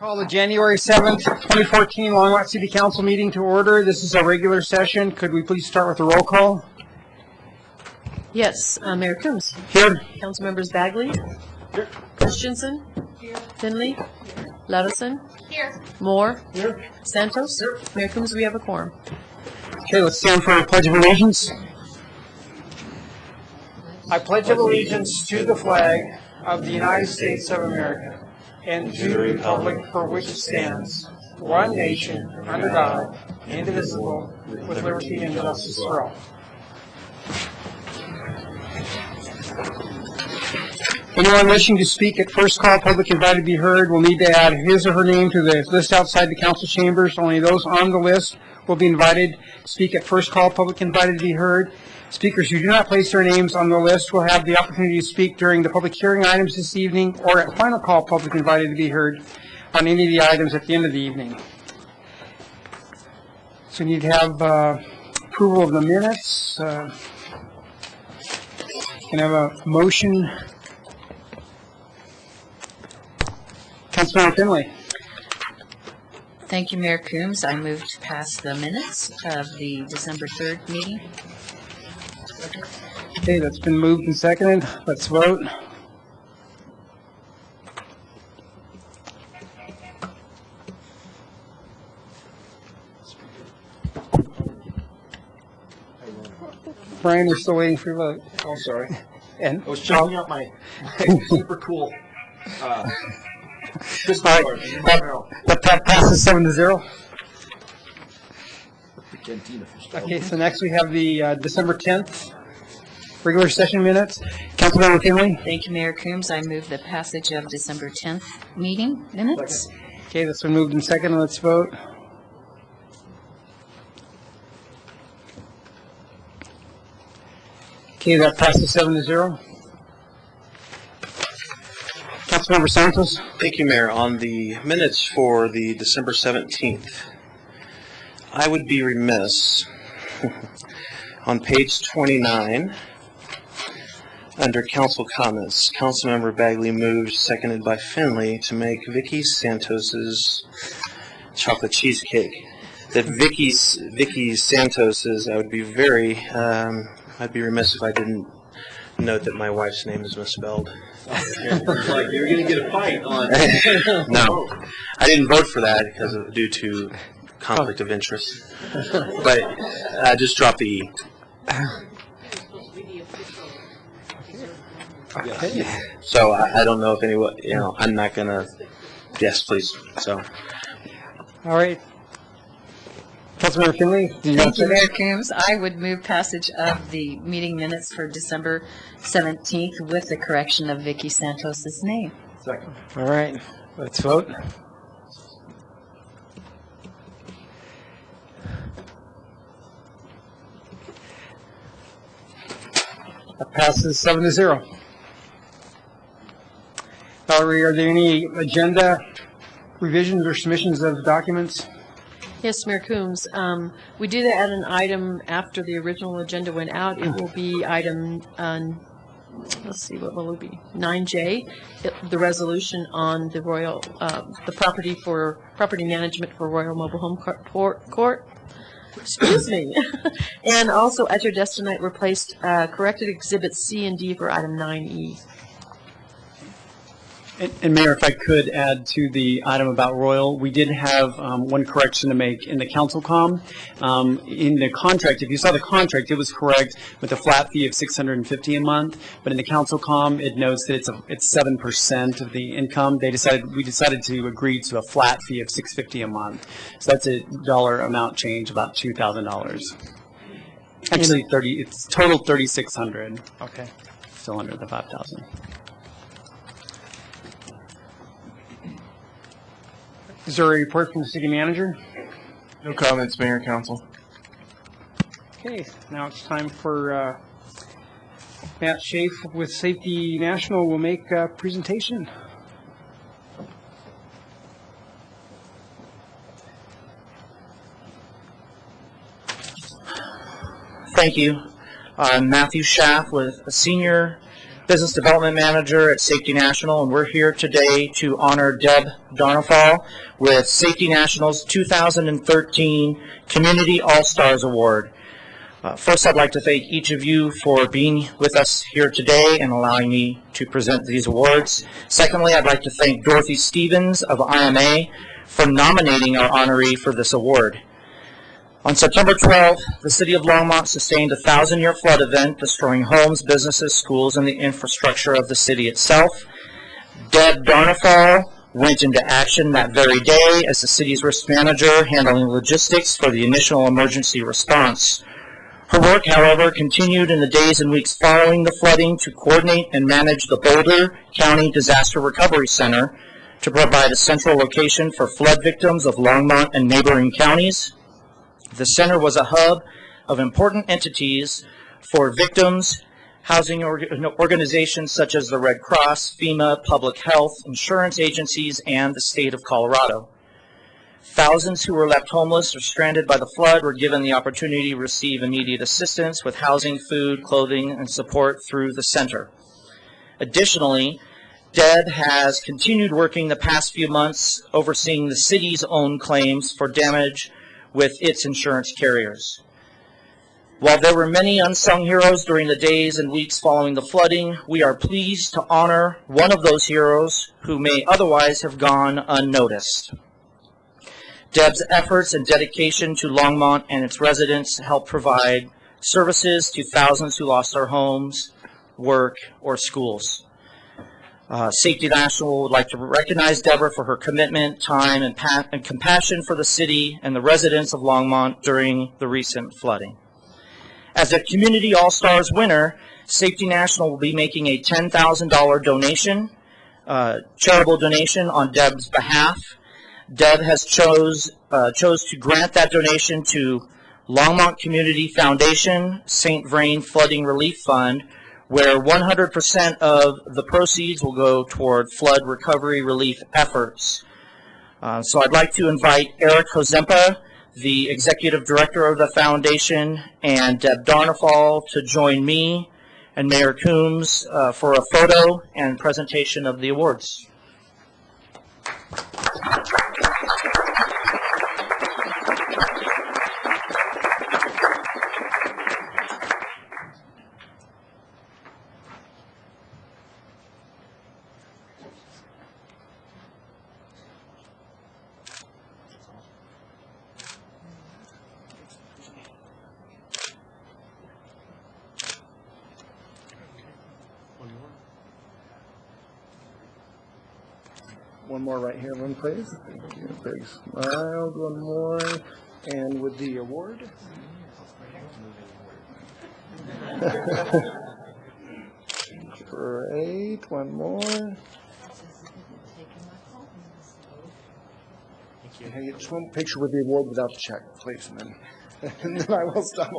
Call the January 7th, 2014 Longmont City Council meeting to order. This is a regular session. Could we please start with a roll call? Yes, Mayor Coombs. Here. Council members Bagley. Here. Christensen. Here. Finley. Here. Lettison. Here. Moore. Here. Santos. Here. Mayor Coombs, we have a quorum. Okay, let's stand for a pledge of allegiance. I pledge allegiance to the flag of the United States of America and to the republic for which it stands, one nation, under God, indivisible, with liberty and justice for all. Anyone wishing to speak at first call, public invited to be heard, will need to add his or her name to the list outside the council chambers. Only those on the list will be invited to speak at first call, public invited to be heard. Speakers who do not place their names on the list will have the opportunity to speak during the public hearing items this evening or at final call, public invited to be heard on any of the items at the end of the evening. So we need to have approval of the minutes. Can I have a motion? Councilmember Finley. Thank you, Mayor Coombs. I move to pass the minutes of the December 3rd meeting. Okay, that's been moved and seconded. Let's vote. Brian, we're still waiting for your vote. Oh, sorry. And I was checking out my super cool Christmas card. That passes 7-0. The cantina for stuff. Okay, so next we have the December 10th regular session minutes. Councilmember Finley. Thank you, Mayor Coombs. I move the passage of December 10th meeting minutes. Second. Okay, that's been moved and seconded. Let's vote. Okay, that passes 7-0. Councilmember Santos. Thank you, Mayor. On the minutes for the December 17th, I would be remiss on page 29, under council comments, Councilmember Bagley moved, seconded by Finley, to make Vicky Santos's chocolate cheesecake. That Vicky Santos's, I would be I'd be remiss if I didn't note that my wife's name is misspelled. Like you're going to get a fight on. No, I didn't vote for that due to conflict of interest. But just drop the E. Okay. So I don't know if anyone, I'm not going to, yes, please. So. All right. Councilmember Finley. Thank you, Mayor Coombs. I would move passage of the meeting minutes for December 17th with the correction of Vicky Santos's name. Second. All right. Let's vote. That passes 7-0. Valerie, are there any agenda revisions or submissions of documents? Yes, Mayor Coombs. We did add an item after the original agenda went out. It will be item, let's see, what will it be? 9J, the resolution on the the property management for Royal Mobile Home Court. Excuse me. And also, at your desk tonight, replaced corrected exhibits C and D for item 9E. And Mayor, if I could add to the item about Royal, we did have one correction to make in the council com. In the contract, if you saw the contract, it was correct with a flat fee of $650 a month. But in the council com, it notes that it's 7% of the income. We decided to agree to a flat fee of $650 a month. So that's a dollar amount change, about $2,000. Actually, it's total $3,600. Okay. Still under the $5,000. Is there a report from the city manager? No comments, Mayor, Council. Okay, now it's time for Matt Schaaf with Safety National will make a presentation. Thank you. I'm Matthew Schaaf with a senior Business Development Manager at Safety National, and we're here today to honor Deb Darnafal with Safety National's 2013 Community All-Stars Award. First, I'd like to thank each of you for being with us here today and allowing me to present these awards. Secondly, I'd like to thank Dorothy Stevens of IMA for nominating our honoree for this award. On September 12th, the city of Longmont sustained a 1,000-year flood event, destroying homes, businesses, schools, and the infrastructure of the city itself. Deb Darnafal went into action that very day as the city's risk manager, handling logistics for the initial emergency response. Her work, however, continued in the days and weeks following the flooding to coordinate and manage the Boulder County Disaster Recovery Center to provide a central location for flood victims of Longmont and neighboring counties. The center was a hub of important entities for victims, housing organizations such as the Red Cross, FEMA, public health, insurance agencies, and the state of Colorado. Thousands who were left homeless or stranded by the flood were given the opportunity to receive immediate assistance with housing, food, clothing, and support through the center. Additionally, Deb has continued working the past few months overseeing the city's own claims for damage with its insurance carriers. While there were many unsung heroes during the days and weeks following the flooding, we are pleased to honor one of those heroes who may otherwise have gone unnoticed. Deb's efforts and dedication to Longmont and its residents help provide services to thousands who lost their homes, work, or schools. Safety National would like to recognize Deborah for her commitment, time, and compassion for the city and the residents of Longmont during the recent flooding. As a Community All-Stars winner, Safety National will be making a $10,000 donation, charitable donation on Deb's behalf. Deb has chose to grant that donation to Longmont Community Foundation, St. Vrain Flooding Relief Fund, where 100% of the proceeds will go toward flood recovery relief efforts. So I'd like to invite Eric Hozempa, the Executive Director of the Foundation, and Deb Darnafal to join me and Mayor Coombs for a photo and presentation of the awards. One more right here, one please. Thank you. Big smile, one more. And with the award. Great, one more. Hey, just one picture with the award without the check, please, and then I will stop.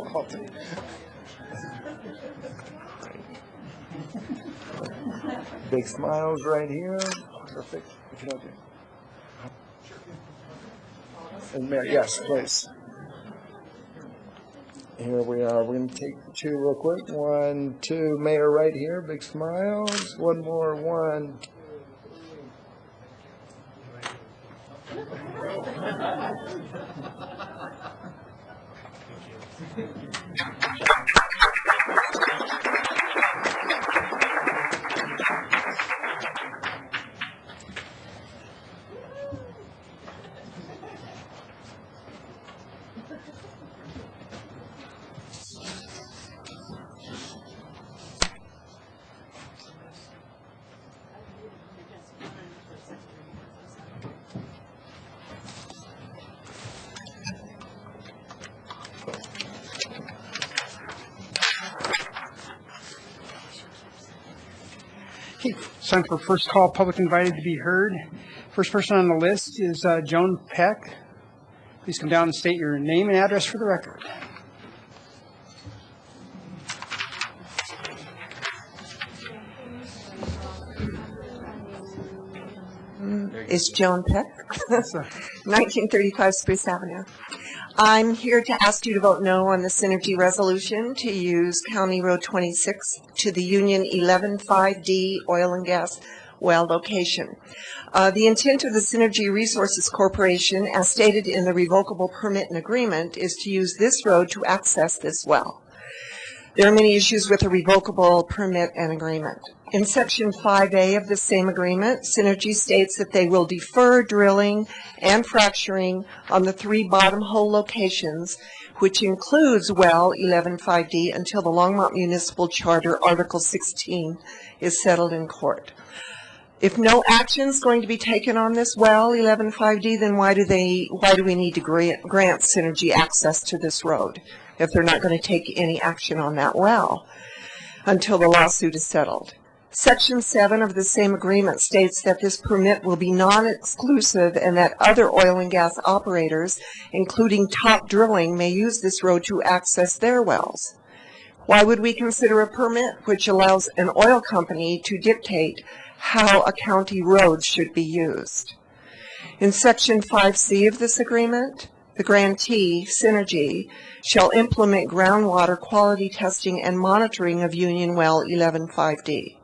Big smiles right here. Perfect. If you don't do. And Mayor, yes, please. Here we are. We're going to take two real quick. 1, 2. Mayor right here. Big smiles. One more. 1. Okay, it's time for first call, public invited to be heard. First person on the list is Joan Peck. Please come down and state your name and address for the record. It's Joan Peck, 1935 Spruce Avenue. I'm here to ask you to vote no on the Synergy resolution to use County Road 26 to the Union 115D oil and gas well location. The intent of the Synergy Resources Corporation, as stated in the revocable permit and agreement, is to use this road to access this well. There are many issues with a revocable permit and agreement. In Section 5A of the same agreement, Synergy states that they will defer drilling and fracturing on the 3 bottom hole locations, which includes well 115D, until the Longmont Municipal Charter Article 16 is settled in court. If no action is going to be taken on this well 115D, then why do we need to grant Synergy access to this road if they're not going to take any action on that well until the lawsuit is settled? Section 7 of the same agreement states that this permit will be non-exclusive and that other oil and gas operators, including Top Drilling, may use this road to access their wells. Why would we consider a permit which allows an oil company to dictate how a county road should be used? In Section 5C of this agreement, the grantee, Synergy, shall implement groundwater quality testing and monitoring of Union Well 115D.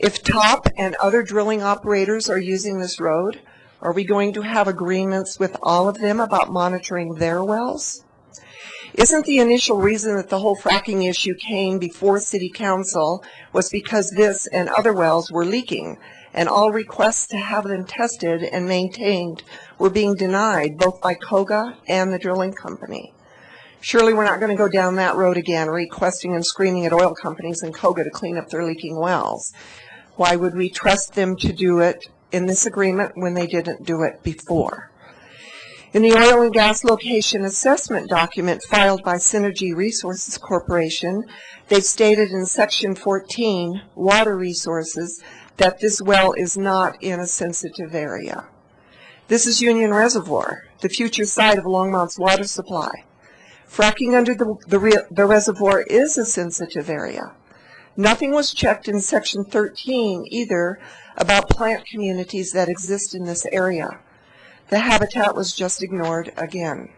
If Top and other drilling operators are using this road, are we going to have agreements with all of them about monitoring their wells? Isn't the initial reason that the whole fracking issue came before City Council was because this and other wells were leaking, and all requests to have them tested and maintained were being denied both by KOGA and the drilling company? Surely we're not going to go down that road again, requesting and screaming at oil companies and KOGA to clean up their leaking wells. Why would we trust them to do it in this agreement when they didn't do it before? In the oil and gas location assessment document filed by Synergy Resources Corporation, they've stated in Section 14, Water Resources, that this well is not in a sensitive area. This is Union Reservoir, the future site of Longmont's water supply. Fracking under the reservoir is a sensitive area. Nothing was checked in Section 13 either about plant communities that exist in this area. The habitat was just ignored again.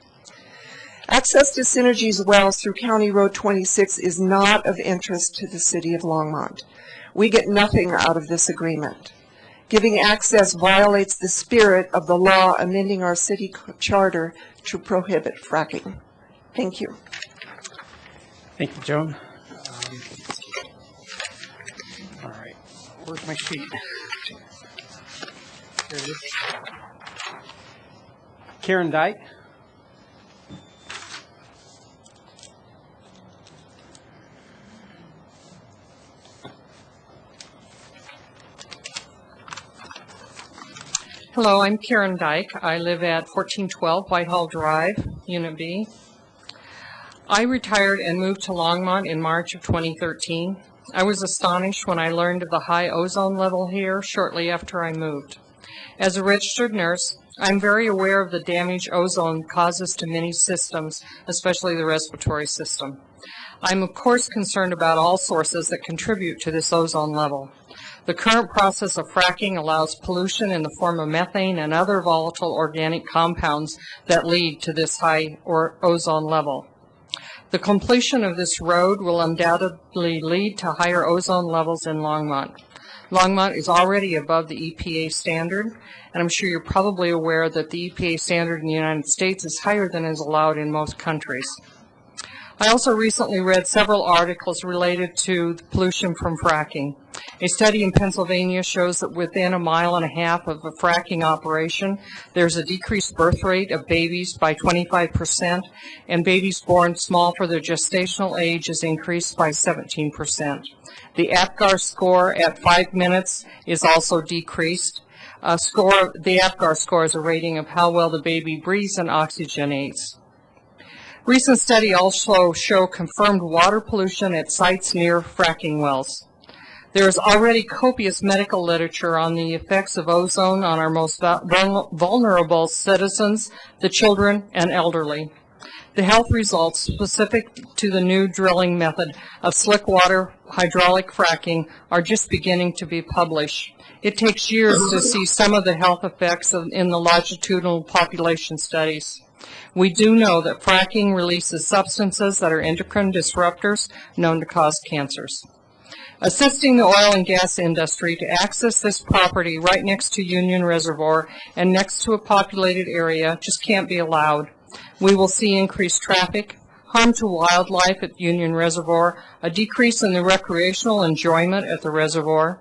Access to Synergy's wells through County Road 26 is not of interest to the City of Longmont. We get nothing out of this agreement. Giving access violates the spirit of the law amending our city charter to prohibit fracking. Thank you. Thank you, Joan. All right, where's my sheet? Here it is. Karen Dyke. Hello, I'm Karen Dyke. I live at 1412 Whitehall Drive, Unit B. I retired and moved to Longmont in March of 2013. I was astonished when I learned of the high ozone level here shortly after I moved. As a registered nurse, I'm very aware of the damage ozone causes to many systems, especially the respiratory system. I'm of course concerned about all sources that contribute to this ozone level. The current process of fracking allows pollution in the form of methane and other volatile organic compounds that lead to this high ozone level. The completion of this road will undoubtedly lead to higher ozone levels in Longmont. Longmont is already above the EPA standard, and I'm sure you're probably aware that the EPA standard in the United States is higher than is allowed in most countries. I also recently read several articles related to the pollution from fracking. A study in Pennsylvania shows that within 1.5 miles of a fracking operation, there's a decreased birth rate of babies by 25%, and babies born small for their gestational age is increased by 17%. The APGAR score at 5 minutes is also decreased. The APGAR score is a rating of how well the baby breathes and oxygenates. Recent study also show confirmed water pollution at sites near fracking wells. There is already copious medical literature on the effects of ozone on our most vulnerable citizens, the children and elderly. The health results specific to the new drilling method of slick water hydraulic fracking are just beginning to be published. It takes years to see some of the health effects in the longitudinal population studies. We do know that fracking releases substances that are endocrine disruptors known to cause cancers. Assisting the oil and gas industry to access this property right next to Union Reservoir and next to a populated area just can't be allowed. We will see increased traffic, harm to wildlife at Union Reservoir, a decrease in the recreational enjoyment at the reservoir.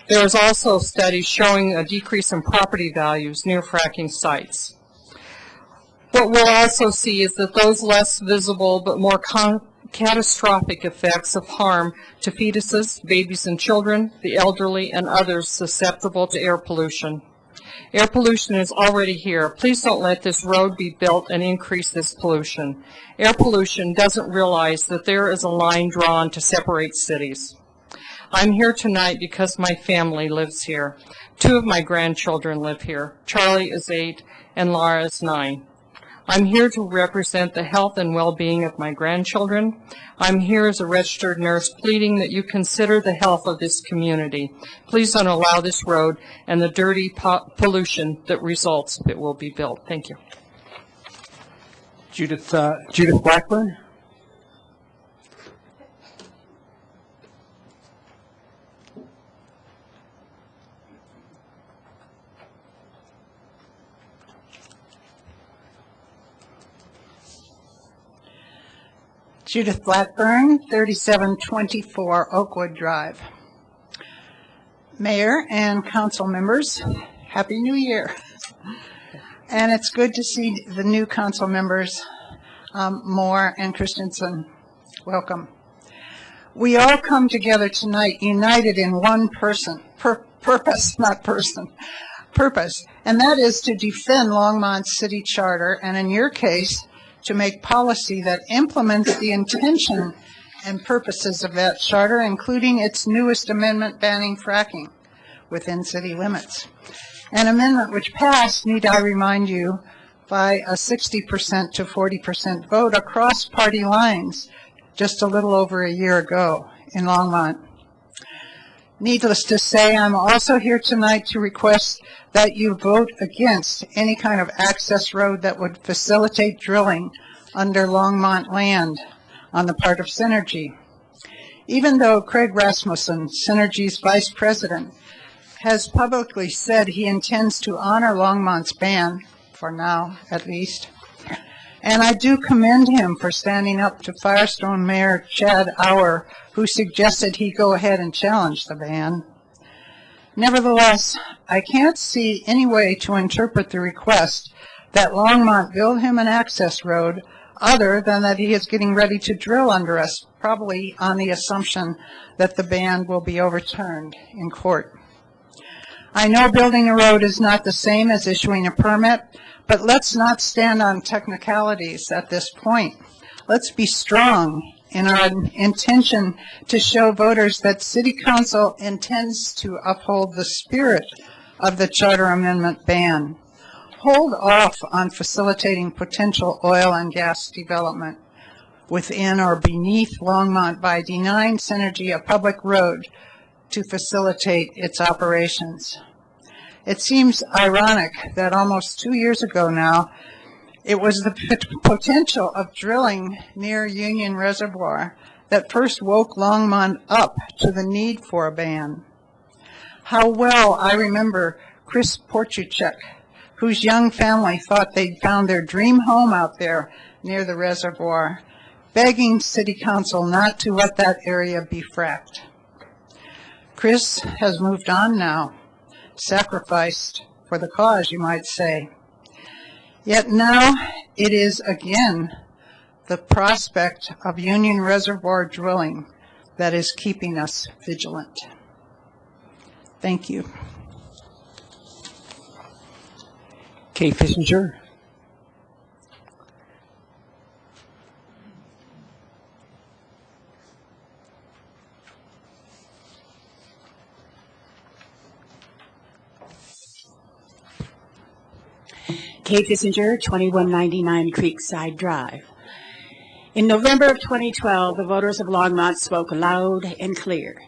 There is also studies showing a decrease in property values near fracking sites. What we'll also see is that those less visible but more catastrophic effects of harm to fetuses, babies and children, the elderly, and others susceptible to air pollution. Air pollution is already here. Please don't let this road be built and increase this pollution. Air pollution doesn't realize that there is a line drawn to separate cities. I'm here tonight because my family lives here. 2 of my grandchildren live here. Charlie is 8 and Laura is 9. I'm here to represent the health and well-being of my grandchildren. I'm here as a registered nurse pleading that you consider the health of this community. Please don't allow this road and the dirty pollution that results if it will be built. Thank you. Judith Blackburn. Judith Blackburn, 3724 Oakwood Drive. Mayor and council members, Happy New Year. And it's good to see the new council members, Moore and Christensen. Welcome. We all come together tonight united in one purpose, and that is to defend Longmont's city charter, and in your case, to make policy that implements the intention and purposes of that charter, including its newest amendment banning fracking within city limits. An amendment which passed, need I remind you, by a 60% to 40% vote across party lines just a little over a year ago in Longmont. Needless to say, I'm also here tonight to request that you vote against any kind of access road that would facilitate drilling under Longmont land on the part of Synergy. Even though Craig Rasmussen, Synergy's vice president, has publicly said he intends to honor Longmont's ban, for now at least, and I do commend him for standing up to Firestone Mayor Chad Auer, who suggested he go ahead and challenge the ban. Nevertheless, I can't see any way to interpret the request that Longmont build him an access road other than that he is getting ready to drill under us, probably on the assumption that the ban will be overturned in court. I know building a road is not the same as issuing a permit, but let's not stand on technicalities at this point. Let's be strong in our intention to show voters that City Council intends to uphold the spirit of the Charter Amendment ban. Hold off on facilitating potential oil and gas development within or beneath Longmont by denying Synergy a public road to facilitate its operations. It seems ironic that almost 2 years ago now, it was the potential of drilling near Union Reservoir that first woke Longmont up to the need for a ban. How well I remember Chris Portuchek, whose young family thought they'd found their dream home out there near the reservoir, begging City Council not to let that area be fracked. Chris has moved on now, sacrificed for the cause, you might say. Yet now it is again the prospect of Union Reservoir drilling that is keeping us vigilant. Thank you. Kay Fissinger. Kay Fissinger, 2199 Creekside Drive. In November of 2012, the voters of Longmont spoke loud and clear.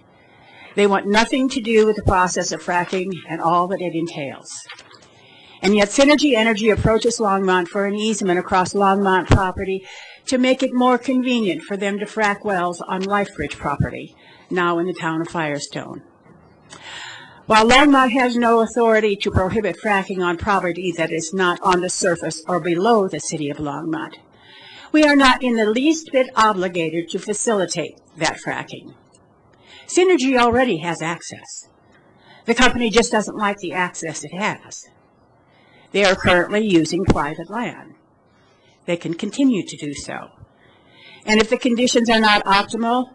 They want nothing to do with the process of fracking and all that it entails. And yet Synergy Energy approaches Longmont for an easement across Longmont property to make it more convenient for them to frack wells on Lifebridge property, now in the town of Firestone. While Longmont has no authority to prohibit fracking on property that is not on the surface or below the city of Longmont, we are not in the least bit obligated to facilitate that fracking. Synergy already has access. The company just doesn't like the access it has. They are currently using private land. They can continue to do so. And if the conditions are not optimal,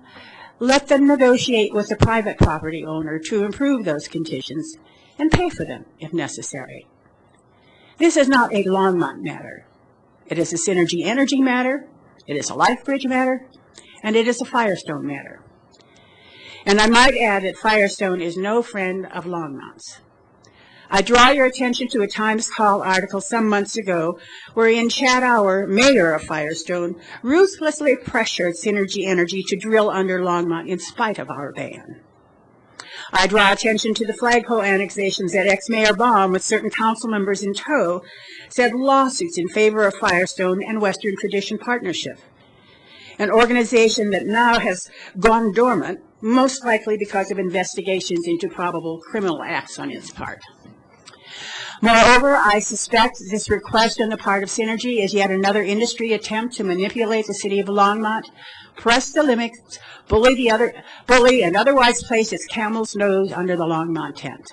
let them negotiate with the private property owner to improve those conditions and pay for them if necessary. This is not a Longmont matter. It is a Synergy Energy matter, it is a Lifebridge matter, and it is a Firestone matter. And I might add that Firestone is no friend of Longmont's. I draw your attention to a Times Call article some months ago wherein Chad Auer, mayor of Firestone, ruthlessly pressured Synergy Energy to drill under Longmont in spite of our ban. I draw attention to the flagpole annexations that ex-Mayor Baum, with certain council members in tow, said lawsuits in favor of Firestone and Western Tradition Partnership, an organization that now has gone dormant, most likely because of investigations into probable criminal acts on its part. Moreover, I suspect this request on the part of Synergy is yet another industry attempt to manipulate the city of Longmont, press the limits, bully and otherwise place its camel's nose under the Longmont tent.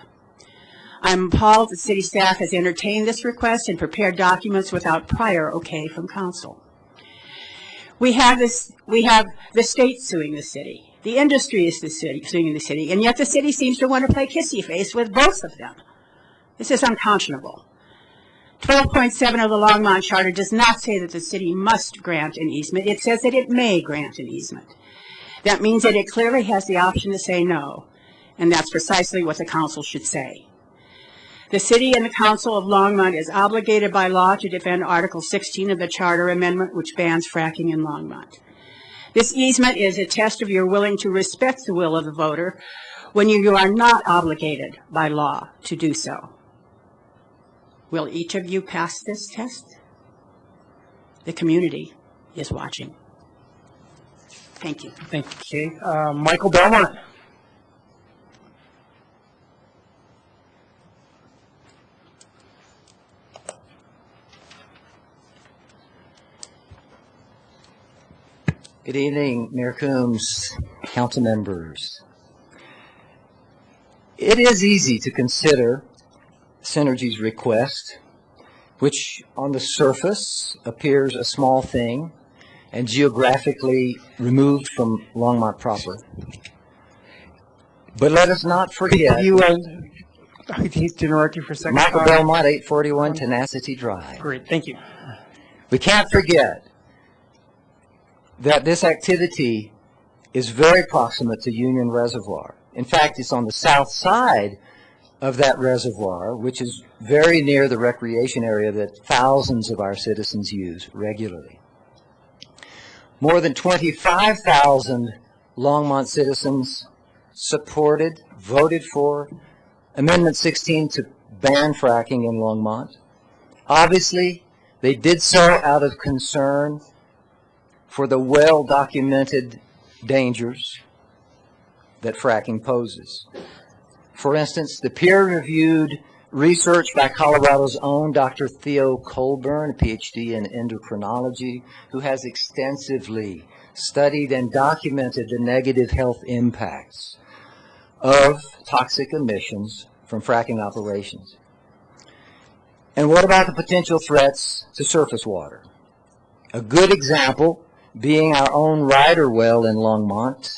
I'm appalled that city staff has entertained this request and prepared documents without prior okay from council. We have the state suing the city. The industry is suing the city, and yet the city seems to want to play kissy face with both of them. This is unconscionable. 12.7 of the Longmont Charter does not say that the city must grant an easement. It says that it may grant an easement. That means that it clearly has the option to say no, and that's precisely what the council should say. The city and the council of Longmont is obligated by law to defend Article 16 of the Charter Amendment, which bans fracking in Longmont. This easement is a test of your willing to respect the will of the voter when you are not obligated by law to do so. Will each of you pass this test? The community is watching. Thank you. Thank you, Kay. Michael Belmont. Good evening, Mayor Coombs, council members. It is easy to consider Synergy's request, which on the surface appears a small thing and geographically removed from Longmont proper. But let us not forget. I hate to interrupt you for a second. Michael Belmont, 841 Tenacity Drive. Great, thank you. We can't forget that this activity is very proximate to Union Reservoir. In fact, it's on the south side of that reservoir, which is very near the recreation area that thousands of our citizens use regularly. More than 25,000 Longmont citizens supported, voted for Amendment 16 to ban fracking in Longmont. Obviously, they did so out of concern for the well-documented dangers that fracking poses. For instance, the peer-reviewed research by Colorado's own Dr. Theo Colburn, a PhD in endocrinology, who has extensively studied and documented the negative health impacts of toxic emissions from fracking operations. And what about the potential threats to surface water? A good example being our own Ryder well in Longmont,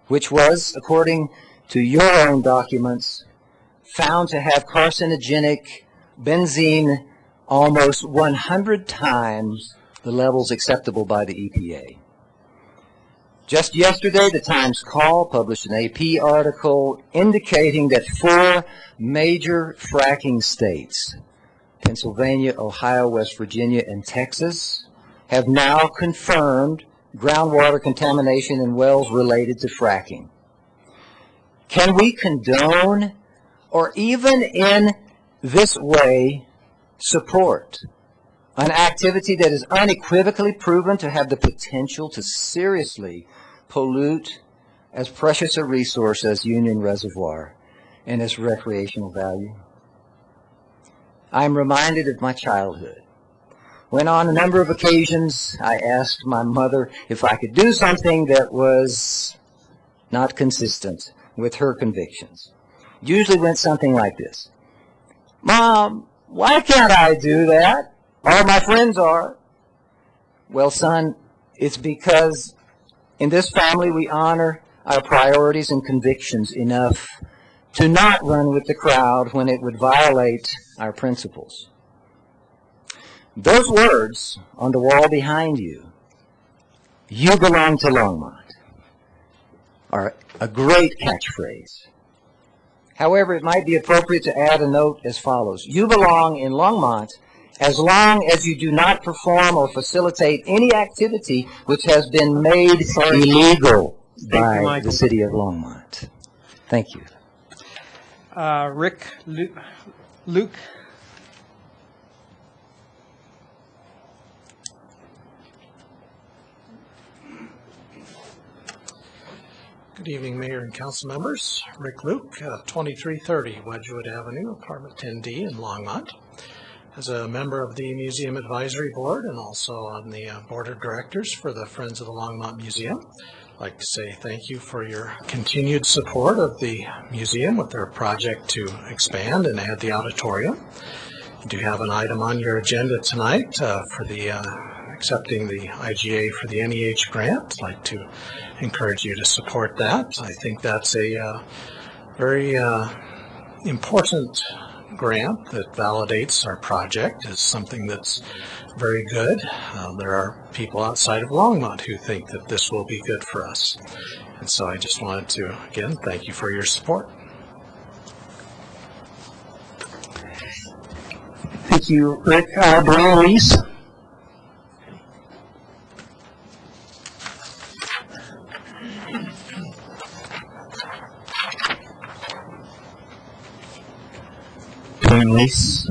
which was, according to your own documents, found to have carcinogenic benzene almost 100 times the levels acceptable by the EPA. Just yesterday, the Times Call published an AP article indicating that 4 major fracking states, Pennsylvania, Ohio, West Virginia, and Texas, have now confirmed groundwater contamination in wells related to fracking. Can we condone or even in this way support an activity that is unequivocally proven to have the potential to seriously pollute as precious a resource as Union Reservoir and its recreational value? I'm reminded of my childhood, when on a number of occasions I asked my mother if I could do something that was not consistent with her convictions. Usually went something like this: "Mom, why can't I do that? All my friends are." Well, son, it's because in this family we honor our priorities and convictions enough to not run with the crowd when it would violate our principles. Those words on the wall behind you, "You belong to Longmont," are a great catchphrase. However, it might be appropriate to add a note as follows: "You belong in Longmont as long as you do not perform or facilitate any activity which has been made illegal by the city of Longmont." Thank you. Rick, Luke. Good evening, Mayor and Council members. Rick Luke, 2330 Wedgwood Avenue, Apartment 10D in Longmont. As a member of the Museum Advisory Board and also on the Board of Directors for the Friends of the Longmont Museum, I'd like to say thank you for your continued support of the museum with their project to expand and add the auditorium. You do have an item on your agenda tonight for the accepting the IGA for the NEH grant. I'd like to encourage you to support that. I think that's a very important grant that validates our project as something that's very good. There are people outside of Longmont who think that this will be good for us. And so I just wanted to, again, thank you for your support. Thank you, Rick. Brian Reese. Brian Reese,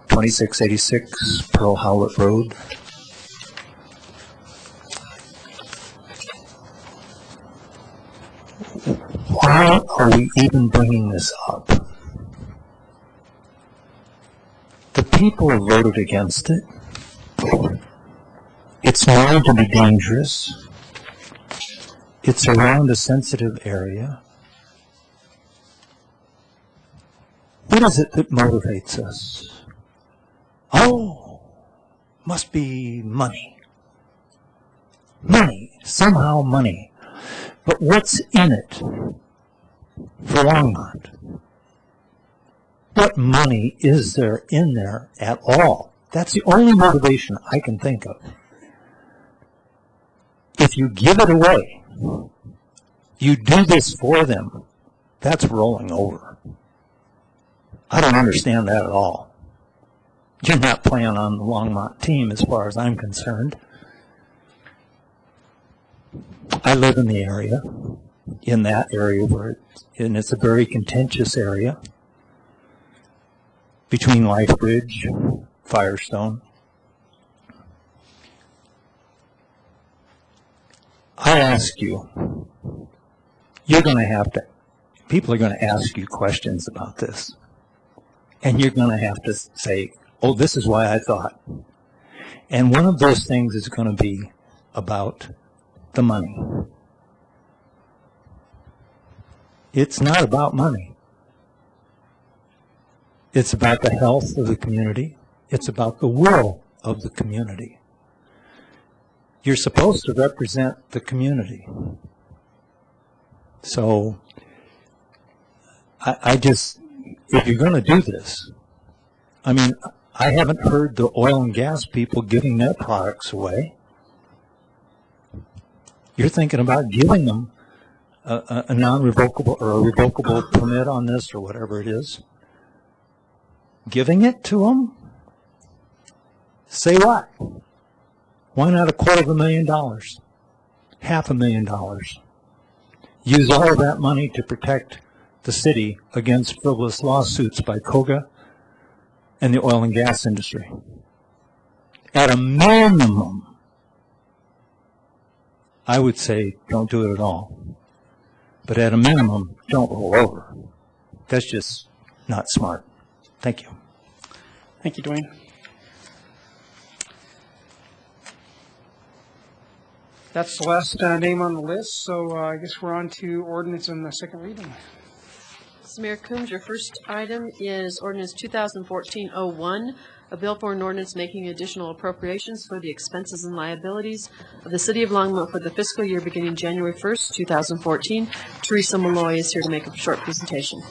2686 Pearl Howlett Road. Why are we even bringing this up? The people have voted against it. It's known to be dangerous. It's around a sensitive area. What is it that motivates us? Oh, must be money. Money, somehow money. But what's in it for Longmont? What money is there in there at all? That's the only motivation I can think of. If you give it away, you do this for them, that's rolling over. I don't understand that at all. You're not playing on the Longmont team as far as I'm concerned. I live in the area, in that area where it's a very contentious area between Lifebridge, Firestone. I ask you, you're going to have to, people are going to ask you questions about this. And you're going to have to say, oh, this is why I thought. And one of those things is going to be about the money. It's not about money. It's about the health of the community. It's about the will of the community. You're supposed to represent the community. So I just, if you're going to do this, I mean, I haven't heard the oil and gas people giving their products away. You're thinking about giving them a non-revocable or a revocable permit on this or whatever it is. Giving it to them? Say what? Why not $250,000? $500,000? Use all of that money to protect the city against frivolous lawsuits by Koga and the oil and gas industry. At a minimum, I would say don't do it at all. But at a minimum, don't roll over. That's just not smart. Thank you. Thank you, Dwayne. That's the last name on the list, so I guess we're on to ordinance in the second reading. So Mayor Coombs, your first item is ordinance 2014-01, a bill for an ordinance making additional appropriations for the expenses and liabilities of the City of Longmont for the fiscal year beginning January 1st, 2014. Teresa Malloy is here to make a short presentation.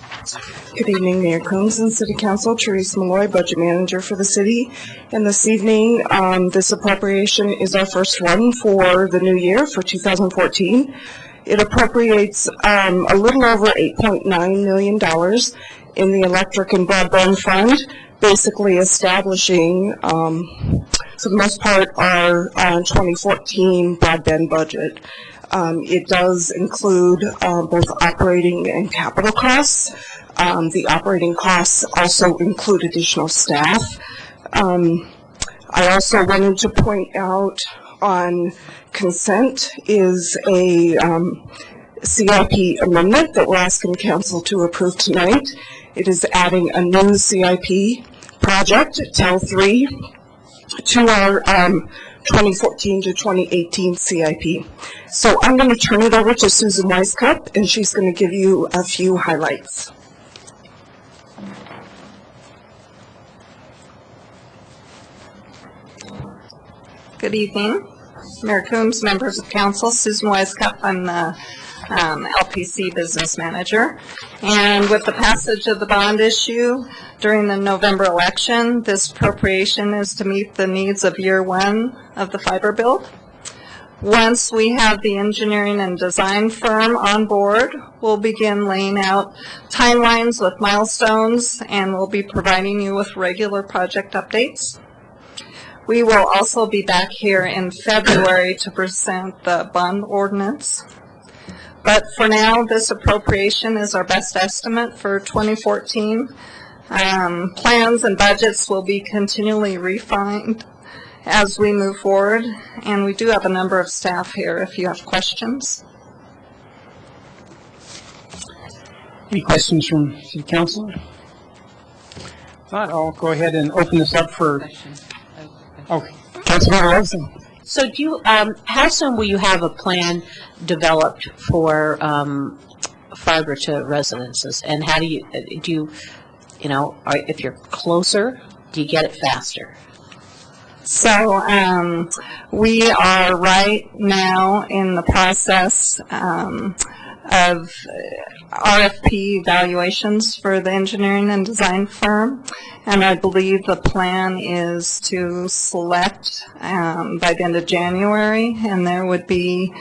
Good evening, Mayor Coombs and City Council. Teresa Malloy, Budget Manager for the city. And this evening, this appropriation is our first one for the new year, for 2014. It appropriates a little over $8.9 million in the electric and broadband fund, basically establishing, for the most part, our 2014 broadband budget. It does include both operating and capital costs. The operating costs also include additional staff. I also wanted to point out on consent is a CIP amendment that we're asking council to approve tonight. It is adding a new CIP project, TEL 3, to our 2014 to 2018 CIP. So I'm going to turn it over to Susan Weisskopf, and she's going to give you a few highlights. Good evening, Mayor Coombs, members of council. Susan Weisskopf, I'm the LPC business manager. And with the passage of the bond issue during the November election, this appropriation is to meet the needs of year one of the fiber build. Once we have the engineering and design firm on board, we'll begin laying out timelines with milestones, and we'll be providing you with regular project updates. We will also be back here in February to present the bond ordinance. But for now, this appropriation is our best estimate for 2014. Plans and budgets will be continually refined as we move forward, and we do have a number of staff here if you have questions. Any questions from City Council? If not, I'll go ahead and open this up for... Okay, Councilmember Rosen. So do you, how soon will you have a plan developed for fiber to residences? And how do you, if you're closer, do you get it faster? So we are right now in the process of RFP evaluations for the engineering and design firm, and I believe the plan is to select by the end of January, and there would be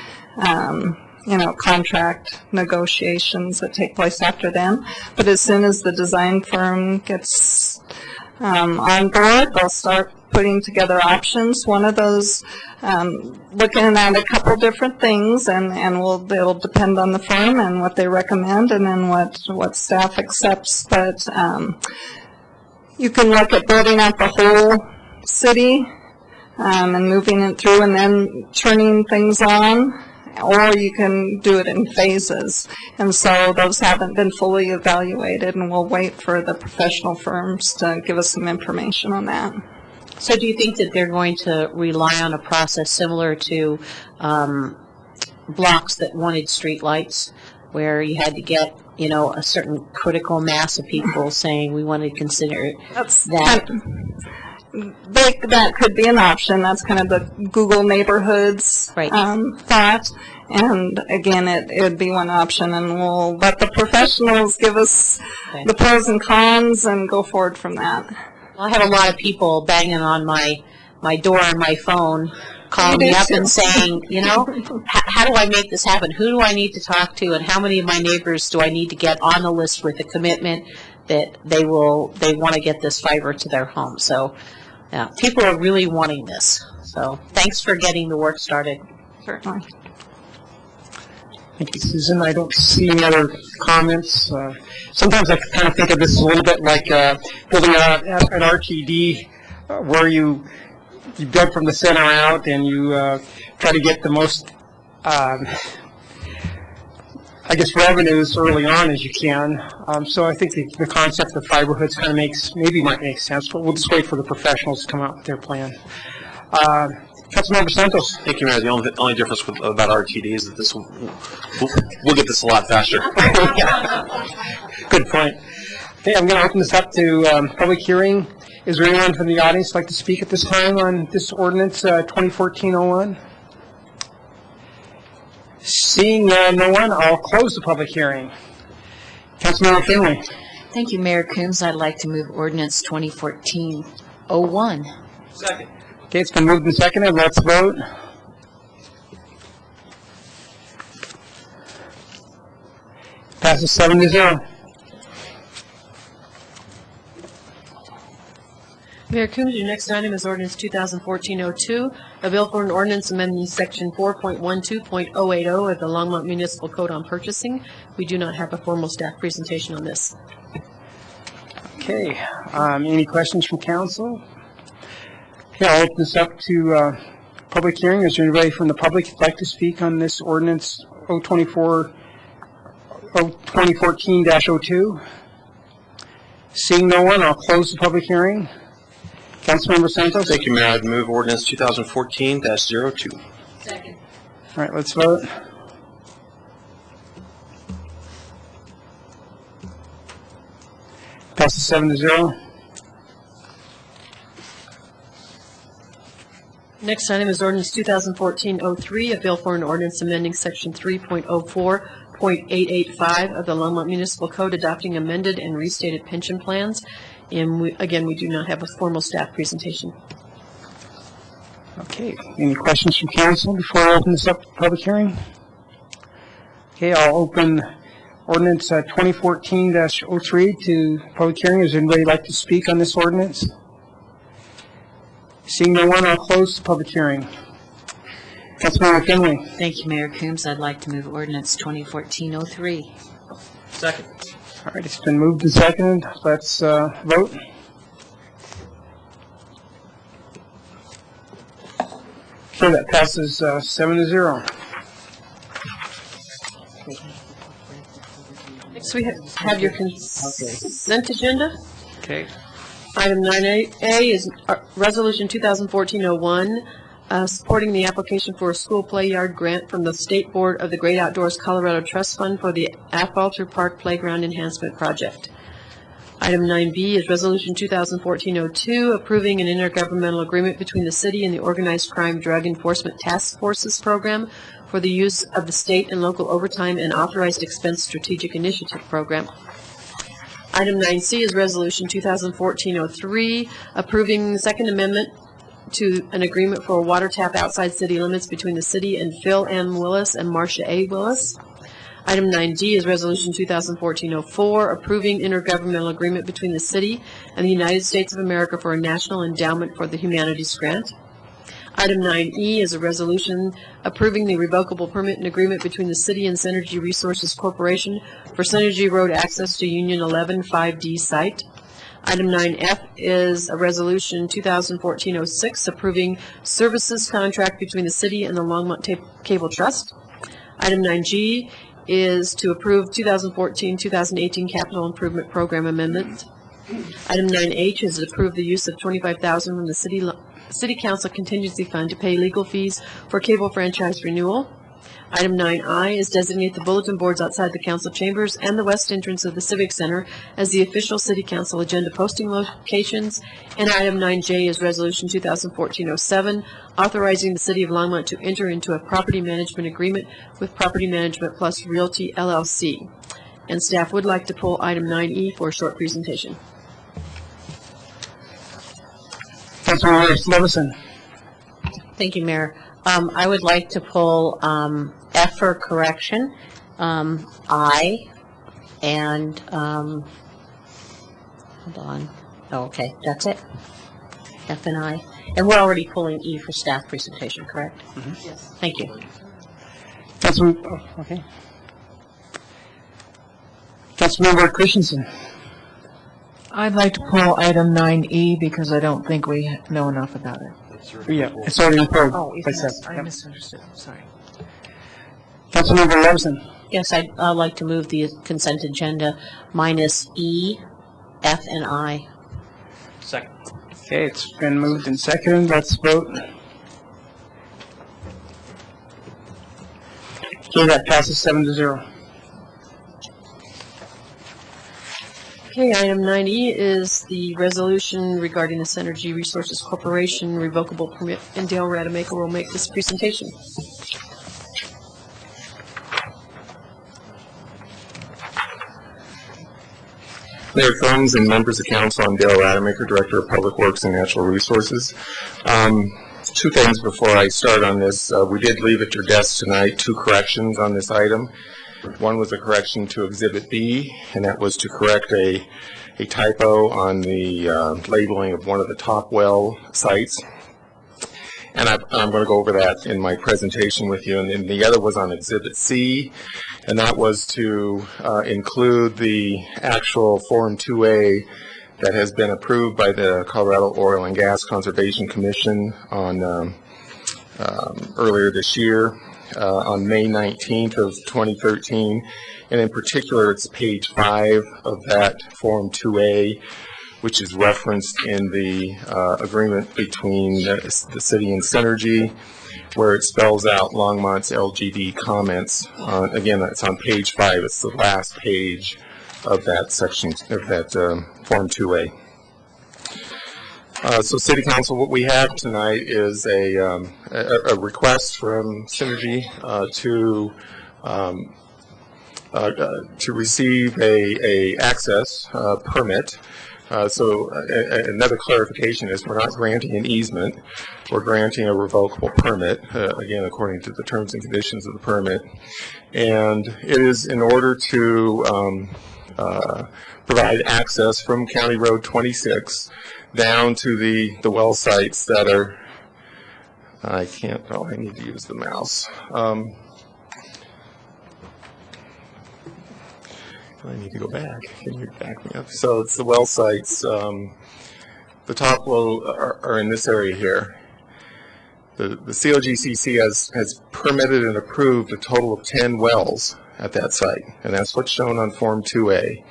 contract negotiations that take place after then. But as soon as the design firm gets on board, they'll start putting together options. One of those, looking at a couple different things, and it'll depend on the firm and what they recommend, and then what staff accepts. But you can look at building out the whole city and moving it through, and then turning things on, or you can do it in phases. And so those haven't been fully evaluated, and we'll wait for the professional firms to give us some information on that. So do you think that they're going to rely on a process similar to blocks that wanted streetlights, where you had to get, a certain critical mass of people saying we want to consider that? That could be an option. That's kind of the Google neighborhoods thought. And again, it would be one option, and we'll let the professionals give us the pros and cons and go forward from that. Well, I have a lot of people banging on my door on my phone, calling me up and saying, how do I make this happen? Who do I need to talk to, and how many of my neighbors do I need to get on the list with a commitment that they want to get this fiber to their home? So people are really wanting this. So thanks for getting the work started. Certainly. Thank you, Susan. I don't see any other comments. Sometimes I kind of think of this a little bit like building an RTD where you dug from the center out and you try to get the most, revenues early on as you can. So I think the concept of fiber hoods kind of might make sense, but we'll just wait for the professionals to come out with their plan. Councilmember Santos. Thank you, Mayor. The only difference about RTD is that we'll get this a lot faster. Good point. Okay, I'm going to open this up to public hearing. Is there anyone from the audience like to speak at this time on this ordinance 2014-01? Seeing no one, I'll close the public hearing. Councilmember Finley. Thank you, Mayor Coombs. I'd like to move ordinance 2014-01. Second. Okay, it's been moved and seconded. Let's vote. Passes 7-0. Mayor Coombs, your next item is ordinance 2014-02, a bill for an ordinance amending section 4.12.080 of the Longmont Municipal Code on Purchasing. We do not have a formal staff presentation on this. Okay, any questions from council? Okay, I'll open this up to public hearing. Is there anybody from the public who'd like to speak on this ordinance 2014-02? Seeing no one, I'll close the public hearing. Councilmember Santos? Thank you, Mayor. I'd move ordinance 2014-02. Second. All right, let's vote. Passes 7-0. Next item is ordinance 2014-03, a bill for an ordinance amending section 3.04.885 of the Longmont Municipal Code, adopting amended and restated pension plans. And we do not have a formal staff presentation. Okay, any questions from council before I open this up to public hearing? Okay, I'll open ordinance 2014-03 to public hearing. Does anybody like to speak on this ordinance? Seeing no one, I'll close the public hearing. Councilmember Finley. Thank you, Mayor Coombs. I'd like to move ordinance 2014-03. Second. All right, it's been moved and seconded. Let's vote. Okay, that passes 7-0. Next, we have your consent agenda. Okay. Item 9A is Resolution 2014-01, supporting the application for a school play yard grant from the State Board of the Great Outdoors Colorado Trust Fund for the Athalter Park Playground Enhancement Project. Item 9B is Resolution 2014-02, approving an intergovernmental agreement between the city and the Organized Crime Drug Enforcement Task Forces Program for the use of the state and local overtime and authorized expense strategic initiative program. Item 9C is Resolution 2014-03, approving the Second Amendment to an agreement for a water tap outside city limits between the city and Phil M. Willis and Marcia A. Willis. Item 9D is Resolution 2014-04, approving intergovernmental agreement between the city and the United States of America for a National Endowment for the Humanities Grant. Item 9E is a resolution approving the revocable permit and agreement between the city and Synergy Resources Corporation for Synergy Road access to Union 11 5D site. Item 9F is a resolution 2014-06, approving services contract between the city and the Longmont Cable Trust. Item 9G is to approve 2014-2018 capital improvement program amendment. Item 9H is to approve the use of $25,000 from the City Council Contingency Fund to pay legal fees for cable franchise renewal. Item 9I is designate the bulletin boards outside the council chambers and the west entrance of the Civic Center as the official City Council agenda posting locations. And item 9J is Resolution 2014-07, authorizing the City of Longmont to enter into a property management agreement with Property Management Plus Realty, LLC. And staff would like to pull item 9E for a short presentation. Councilmember Levison. Thank you, Mayor. I would like to pull F for correction, I, and, hold on. Oh, okay, that's it. F and I. And we're already pulling E for staff presentation, correct? Mm-hmm. Yes. Thank you. Councilmember Okay. Councilmember Christensen. I'd like to pull item 9E because I don't think we know enough about it. Yeah, it's already in code. Oh, Like that. I Yep. misunderstood, sorry. Councilmember Larson. Yes, I'd like to move the consent agenda minus E, F, and I. Second. Okay, it's been moved and seconded. Let's vote. Okay, that passes 7-0. Okay, item 9E is the resolution regarding the Synergy Resources Corporation revocable permit, and Dale Rademacher will make this presentation. Mayor Combs and members of council, I'm Dale Rademacher, Director of Public Works and Natural Resources. Two things before I start on this. We did leave at your desk tonight 2 corrections on this item. One was a correction to Exhibit B, and that was to correct a typo on the labeling of one of the top well sites. And I'm going to go over that in my presentation with you. And then the other was on Exhibit C, and that was to include the actual Form 2A that has been approved by the Colorado Oil and Gas Conservation Commission on earlier this year, on May 19th of 2013. And in particular, it's page 5 of that Form 2A, which is referenced in the agreement between the city and Synergy, where it spells out Longmont's LGD comments. Again, that's on page 5. It's the last page of that section, of that Form 2A. So City Council, what we have tonight is a request from Synergy to receive a access permit. So another clarification is we're not granting an easement, we're granting a revocable permit, again, according to the terms and conditions of the permit. And it is in order to provide access from County Road 26 down to the well sites that are, I need to use the mouse. I need to go back. Can you back me up? So it's the well sites. The top low are in this area here. The COGCC has permitted and approved a total of 10 wells at that site, and that's what's shown on Form 2A.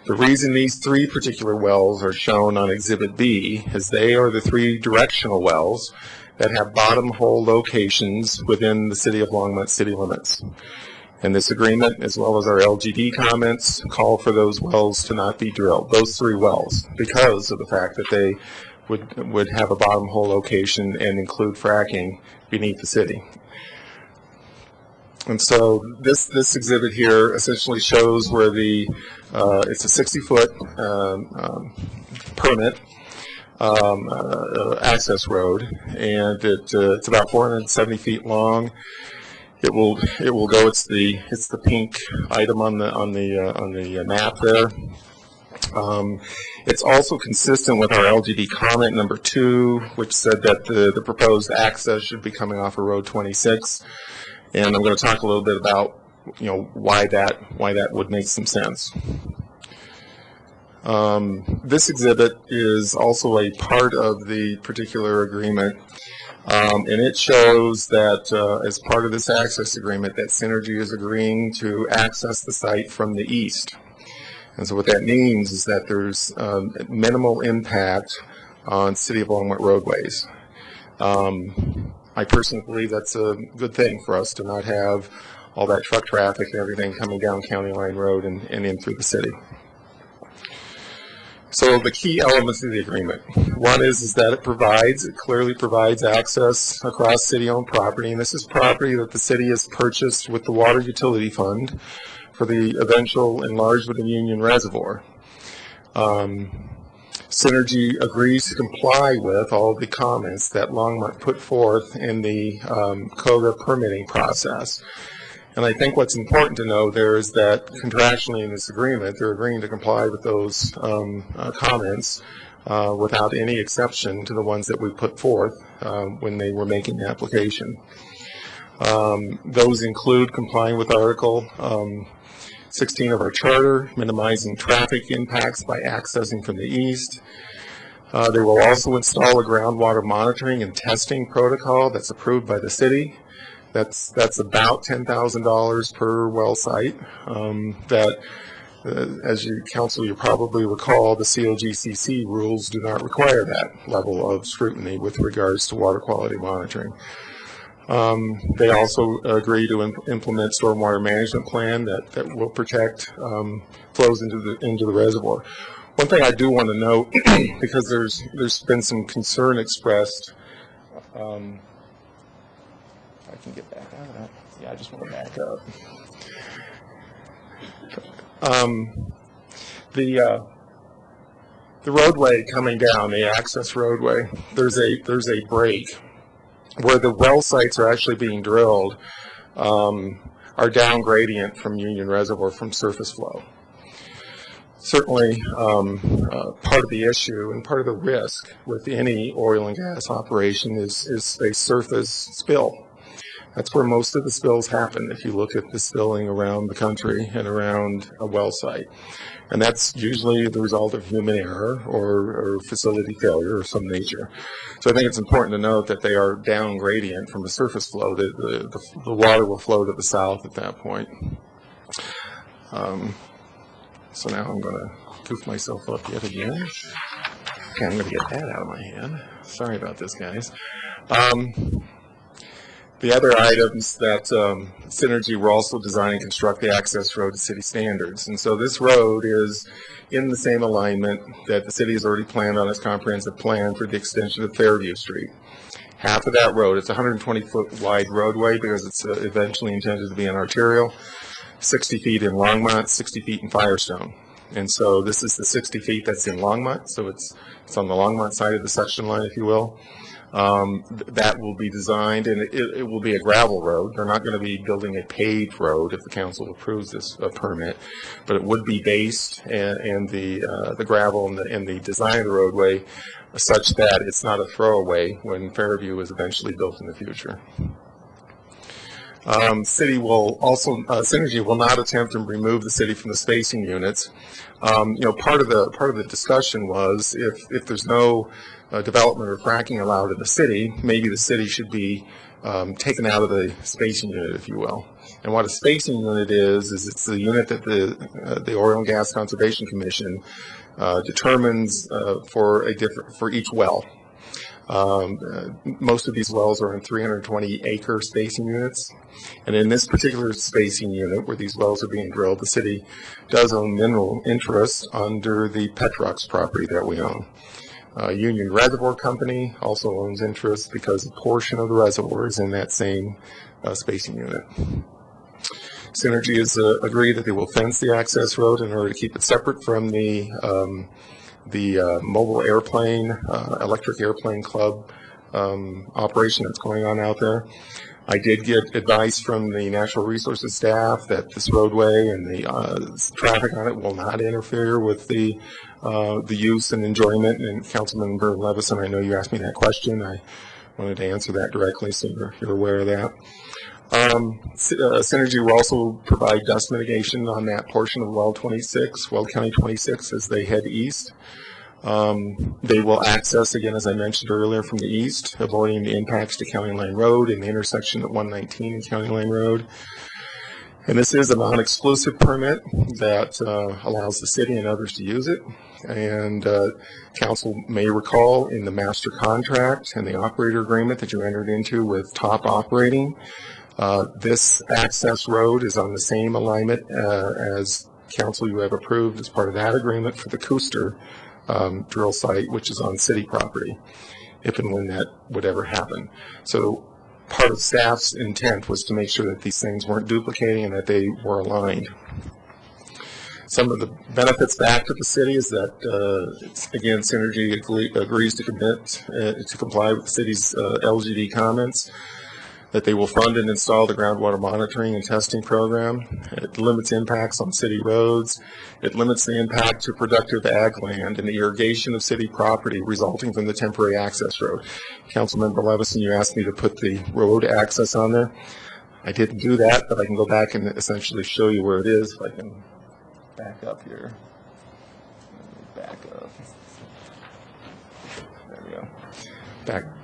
The reason these 3 particular wells are shown on Exhibit B is they are the 3 directional wells that have bottom hole locations within the City of Longmont city limits. And this agreement, as well as our LGD comments, call for those wells to not be drilled, those 3 wells, because of the fact that they would have a bottom hole location and include fracking beneath the city. And so this exhibit here essentially shows where it's a 60-foot permit access road, and it's about 470 feet long. It will go. It's the pink item on the map there. It's also consistent with our LGD comment number 2, which said that the proposed access should be coming off of Road 26. And I'm going to talk a little bit about why that would make some sense. This exhibit is also a part of the particular agreement. And it shows that as part of this access agreement that Synergy is agreeing to access the site from the east. And so what that means is that there's minimal impact on City of Longmont roadways. I personally believe that's a good thing for us to not have all that truck traffic and everything coming down County Line Road and in through the city. So the key elements of the agreement. One is that it clearly provides access across city-owned property, and this is property that the city has purchased with the Water Utility Fund for the eventual enlargement of Union Reservoir. Synergy agrees to comply with all the comments that Longmont put forth in the COGA permitting process. And I think what's important to know there is that contractually in this agreement, they're agreeing to comply with those comments without any exception to the ones that we put forth when they were making the application. Those include complying with Article 16 of our charter, minimizing traffic impacts by accessing from the east. They will also install a groundwater monitoring and testing protocol that's approved by the city. That's about $10,000 per well site. As you council, you probably recall, the COGCC rules do not require that level of scrutiny with regards to water quality monitoring. They also agree to implement stormwater management plan that will protect flows into the reservoir. One thing I do want to note, because there's been some concern expressed. I can get back out of that. Yeah, I just want to back up. The roadway coming down, the access roadway, there's a break where the well sites are actually being drilled, are down gradient from Union Reservoir from surface flow. Certainly, part of the issue and part of the risk with any oil and gas operation is a surface spill. That's where most of the spills happen if you look at the spilling around the country and around a well site. And that's usually the result of human error or facility failure of some nature. So I think it's important to note that they are down gradient from the surface flow. The water will flow to the south at that point. So now I'm going to goof myself up yet again. Okay, I'm going to get that out of my hand. Sorry about this, guys. The other items that Synergy will also design and construct the access road to city standards. And so this road is in the same alignment that the city has already planned on its comprehensive plan for the extension of Fairview Street. Half of that road, it's a 120-foot wide roadway because it's eventually intended to be an arterial, 60 feet in Longmont, 60 feet in Firestone. And so this is the 60 feet that's in Longmont, so it's on the Longmont side of the section line, if you will. That will be designed, and it will be a gravel road. They're not going to be building a paved road if the council approves this permit, but it would be based, and the gravel and the design of the roadway such that it's not a throwaway when Fairview is eventually built in the future. City will also, Synergy will not attempt to remove the city from the spacing units. Part of the discussion was if there's no development or fracking allowed in the city, maybe the city should be taken out of the spacing unit, if you will. And what a spacing unit is it's the unit that the Oil and Gas Conservation Commission determines for each well. Most of these wells are in 320-acre spacing units. And in this particular spacing unit where these wells are being drilled, the city does own mineral interests under the Petrox property that we own. Union Reservoir Company also owns interests because a portion of the reservoir is in that same spacing unit. Synergy has agreed that they will fence the access road in order to keep it separate from the mobile airplane, electric airplane club operation that's going on out there. I did get advice from the Natural Resources staff that this roadway and the traffic on it will not interfere with the use and enjoyment. And Councilmember Levison, I know you asked me that question. I wanted to answer that directly, so you're aware of that. Synergy will also provide dust mitigation on that portion of Weld County 26, as they head east. They will access, again, as I mentioned earlier, from the east, avoiding the impacts to County Line Road and the intersection at 119 and County Line Road. And this is a non-exclusive permit that allows the city and others to use it. And council may recall in the master contract and the operator agreement that you entered into with Top Operating, this access road is on the same alignment as council you have approved as part of that agreement for the Cooster drill site, which is on city property, if and when that would ever happen. So part of staff's intent was to make sure that these things weren't duplicating and that they were aligned. Some of the benefits back to the city is that, again, Synergy agrees to commit to comply with the city's LGD comments, that they will fund and install the groundwater monitoring and testing program. It limits impacts on city roads. It limits the impact to productive ag land and the irrigation of city property resulting from the temporary access road. Councilmember Levison, you asked me to put the road access on there. I didn't do that, but I can go back and essentially show you where it is. If I can back up here. Back up. There we go.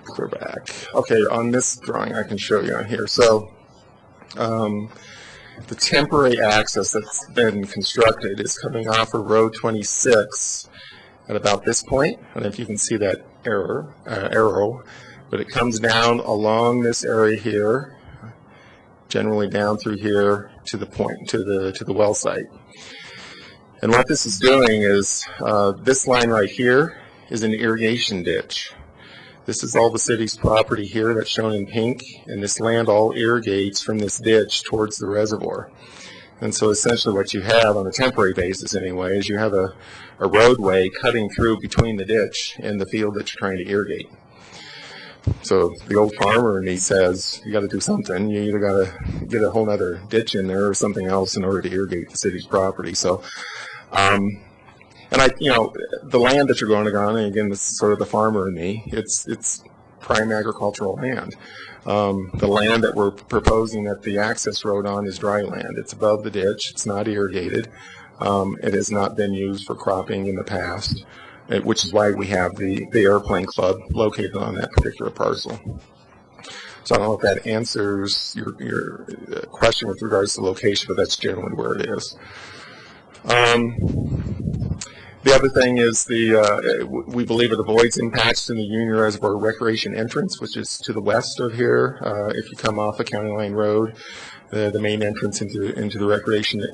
Clear back. Okay, on this drawing I can show you on here. So the temporary access that's been constructed is coming off of Road 26 at about this point. I don't know if you can see that arrow, but it comes down along this area here, generally down through here to the point, to the well site. And what this is doing is, this line right here is an irrigation ditch. This is all the city's property here that's shown in pink, and this land all irrigates from this ditch towards the reservoir. And so essentially what you have on a temporary basis anyway is you have a roadway cutting through between the ditch and the field that you're trying to irrigate. So the old farmer in me says, you got to do something. You either got to get a whole other ditch in there or something else in order to irrigate the city's property. So, and the land that you're going on, and again, this is sort of the farmer in me, it's prime agricultural land. The land that we're proposing that the access road on is dry land. It's above the ditch. It's not irrigated. It has not been used for cropping in the past, which is why we have the airplane club located on that particular parcel. So I don't know if that answers your question with regards to location, but that's generally where it is. The other thing is we believe it avoids impacts in the Union Reservoir Recreation entrance, which is to the west of here. If you come off of County Line Road, the main entrance into the recreation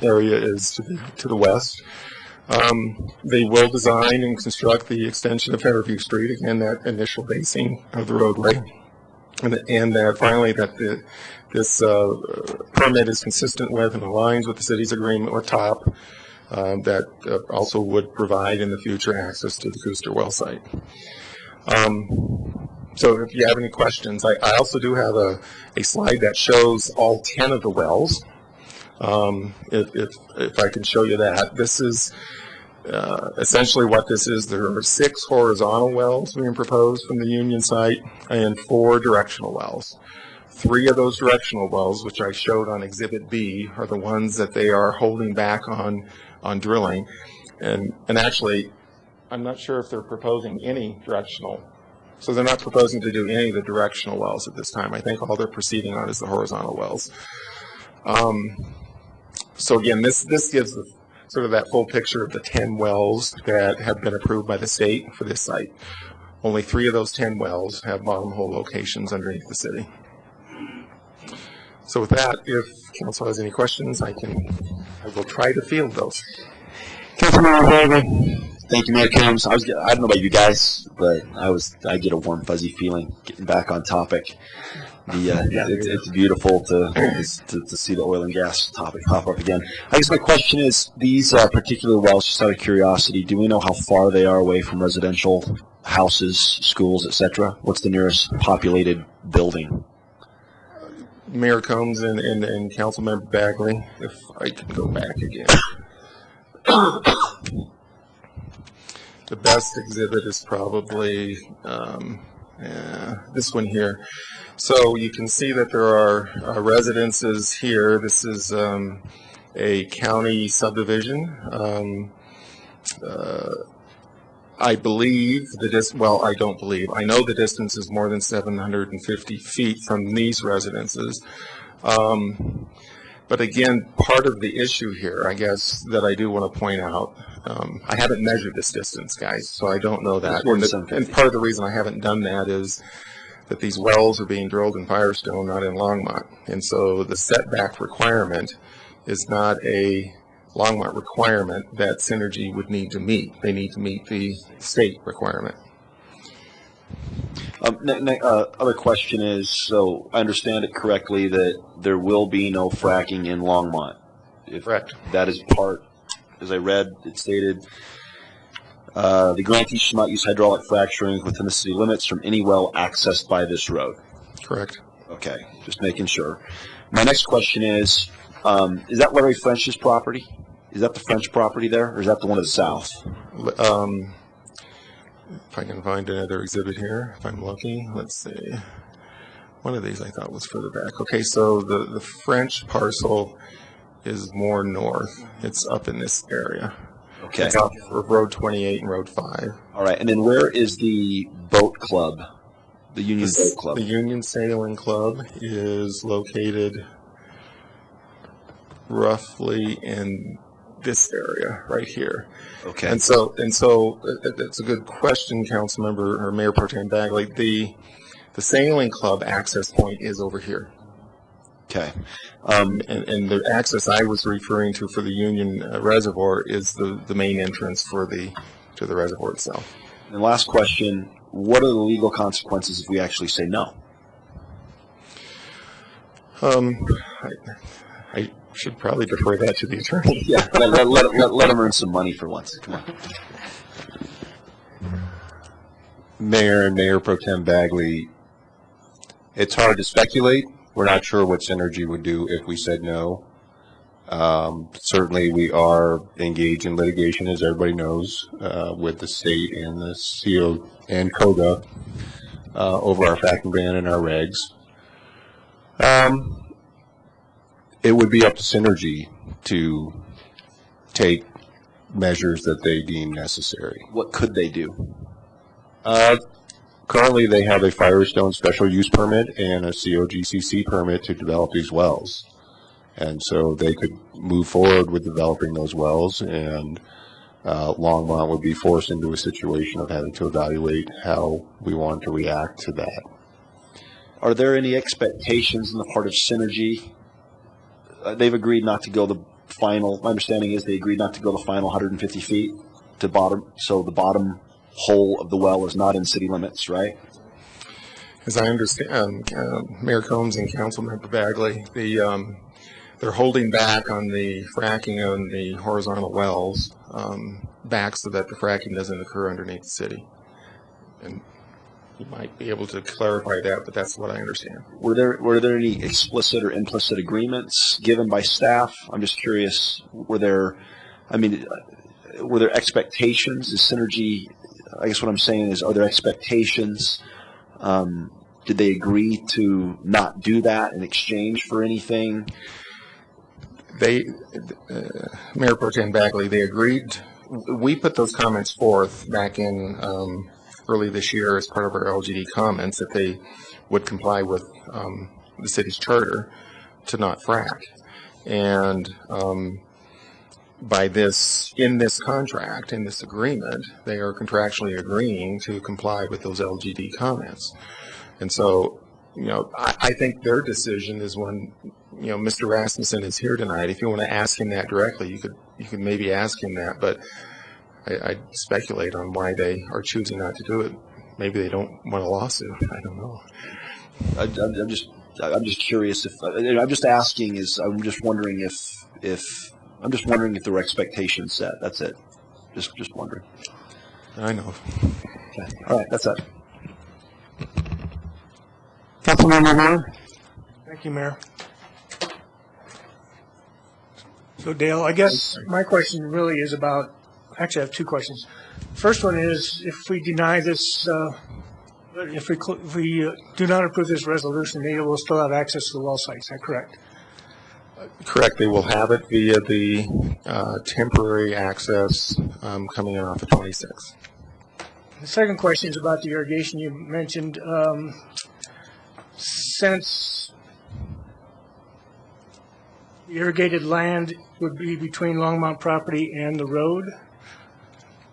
area is to the west. They will design and construct the extension of Fairview Street, again, that initial basing of the roadway. And finally, that this permit is consistent with and aligns with the city's agreement with TOP that also would provide in the future access to the Cooster well site. So if you have any questions, I also do have a slide that shows all 10 of the wells. If I can show you that. This is essentially what this is. There are 6 horizontal wells being proposed from the Union site and 4 directional wells. 3 of those directional wells, which I showed on Exhibit B, are the ones that they are holding back on drilling. And actually, I'm not sure if they're proposing any directional. So they're not proposing to do any of the directional wells at this time. I think all they're proceeding on is the horizontal wells. So again, this gives sort of that full picture of the 10 wells that have been approved by the state for this site. Only 3 of those 10 wells have bottom hole locations underneath the city. So with that, if council has any questions, I will try to field those. Councilmember Vogel. Thank you, Mayor Coombs. I don't know about you guys, but I get a warm, fuzzy feeling getting back on topic. It's beautiful to see the oil and gas topic pop up again. I guess my question is, these particular wells, just out of curiosity, do we know how far they are away from residential houses, schools, etc.? What's the nearest populated building? Mayor Combs and Councilmember Bagley, if I can go back again. The best exhibit is probably this one here. So you can see that there are residences here. This is a county subdivision. I believe I don't believe. I know the distance is more than 750 feet from these residences. But again, part of the issue here, I guess, that I do want to point out, I haven't measured this distance, guys, so I don't know that. And part of the reason I haven't done that is that these wells are being drilled in Firestone, not in Longmont. And so the setback requirement is not a Longmont requirement that Synergy would need to meet. They need to meet the state requirement. Other question is, so I understand it correctly that there will be no fracking in Longmont. Correct. That is part, as I read, it stated, the grantee should not use hydraulic fracturing within the city limits from any well accessed by this road. Correct. Okay, just making sure. My next question is that Larry French's property? Is that the French property there, or is that the one to the south? If I can find another exhibit here, if I'm lucky, let's see. One of these I thought was further back. Okay, so the French parcel is more north. It's up in this area. Okay. It's off of Road 28 and Road 5. All right, and then where is the boat club, the Union Boat Club? The Union Sailing Club is located roughly in this area right here. Okay. And so that's a good question, Councilmember or Mayor Pro Tem Bagley. The Sailing Club access point is over here. Okay. And the access I was referring to for the Union Reservoir is the main entrance to the reservoir itself. And last question, what are the legal consequences if we actually say no? I should probably defer that to the attorney. Yeah, let them earn some money for once. Come on. Mayor and Mayor Pro Tem Bagley, it's hard to speculate. We're not sure what Synergy would do if we said no. Certainly, we are engaged in litigation, as everybody knows, with the state and the CO and COGA over our fracking ban and our regs. It would be up to Synergy to take measures that they deem necessary. What could they do? Currently, they have a Firestone special use permit and a COGCC permit to develop these wells. And so they could move forward with developing those wells, and Longmont would be forced into a situation of having to evaluate how we want to react to that. Are there any expectations on the part of Synergy? They've agreed not to go the final, my understanding is they agreed not to go the final 150 feet to bottom, so the bottom hole of the well is not in city limits, right? As I understand, Mayor Combs and Councilmember Bagley, they're holding back on the fracking on the horizontal wells back so that the fracking doesn't occur underneath the city. And you might be able to clarify that, but that's what I understand. Were there any explicit or implicit agreements given by staff? I'm just curious. Were there expectations? Is Synergy? I guess what I'm saying is, are there expectations? Did they agree to not do that in exchange for anything? Mayor Pro Tem Bagley, they agreed. We put those comments forth back in early this year as part of our LGD comments that they would comply with the city's charter to not frack. And in this contract, in this agreement, they are contractually agreeing to comply with those LGD comments. And so, I think their decision is when, Mr. Rasmussen is here tonight. If you want to ask him that directly, you could maybe ask him that. But I speculate on why they are choosing not to do it. Maybe they don't want a lawsuit. I don't know. I'm just curious if I'm just asking. I'm just wondering if there were expectations set. That's it. Just wondering. I know. Okay. All right. That's it. Councilmember Moore? Thank you, Mayor. So Dale, I guess my question really is about, actually I have two questions. First one is, if we deny this, if we do not approve this resolution, they will still have access to the well site. Is that correct? Correct. They will have it via the temporary access coming in off of 26. The second question is about the irrigation you mentioned. Since the irrigated land would be between Longmont property and the road,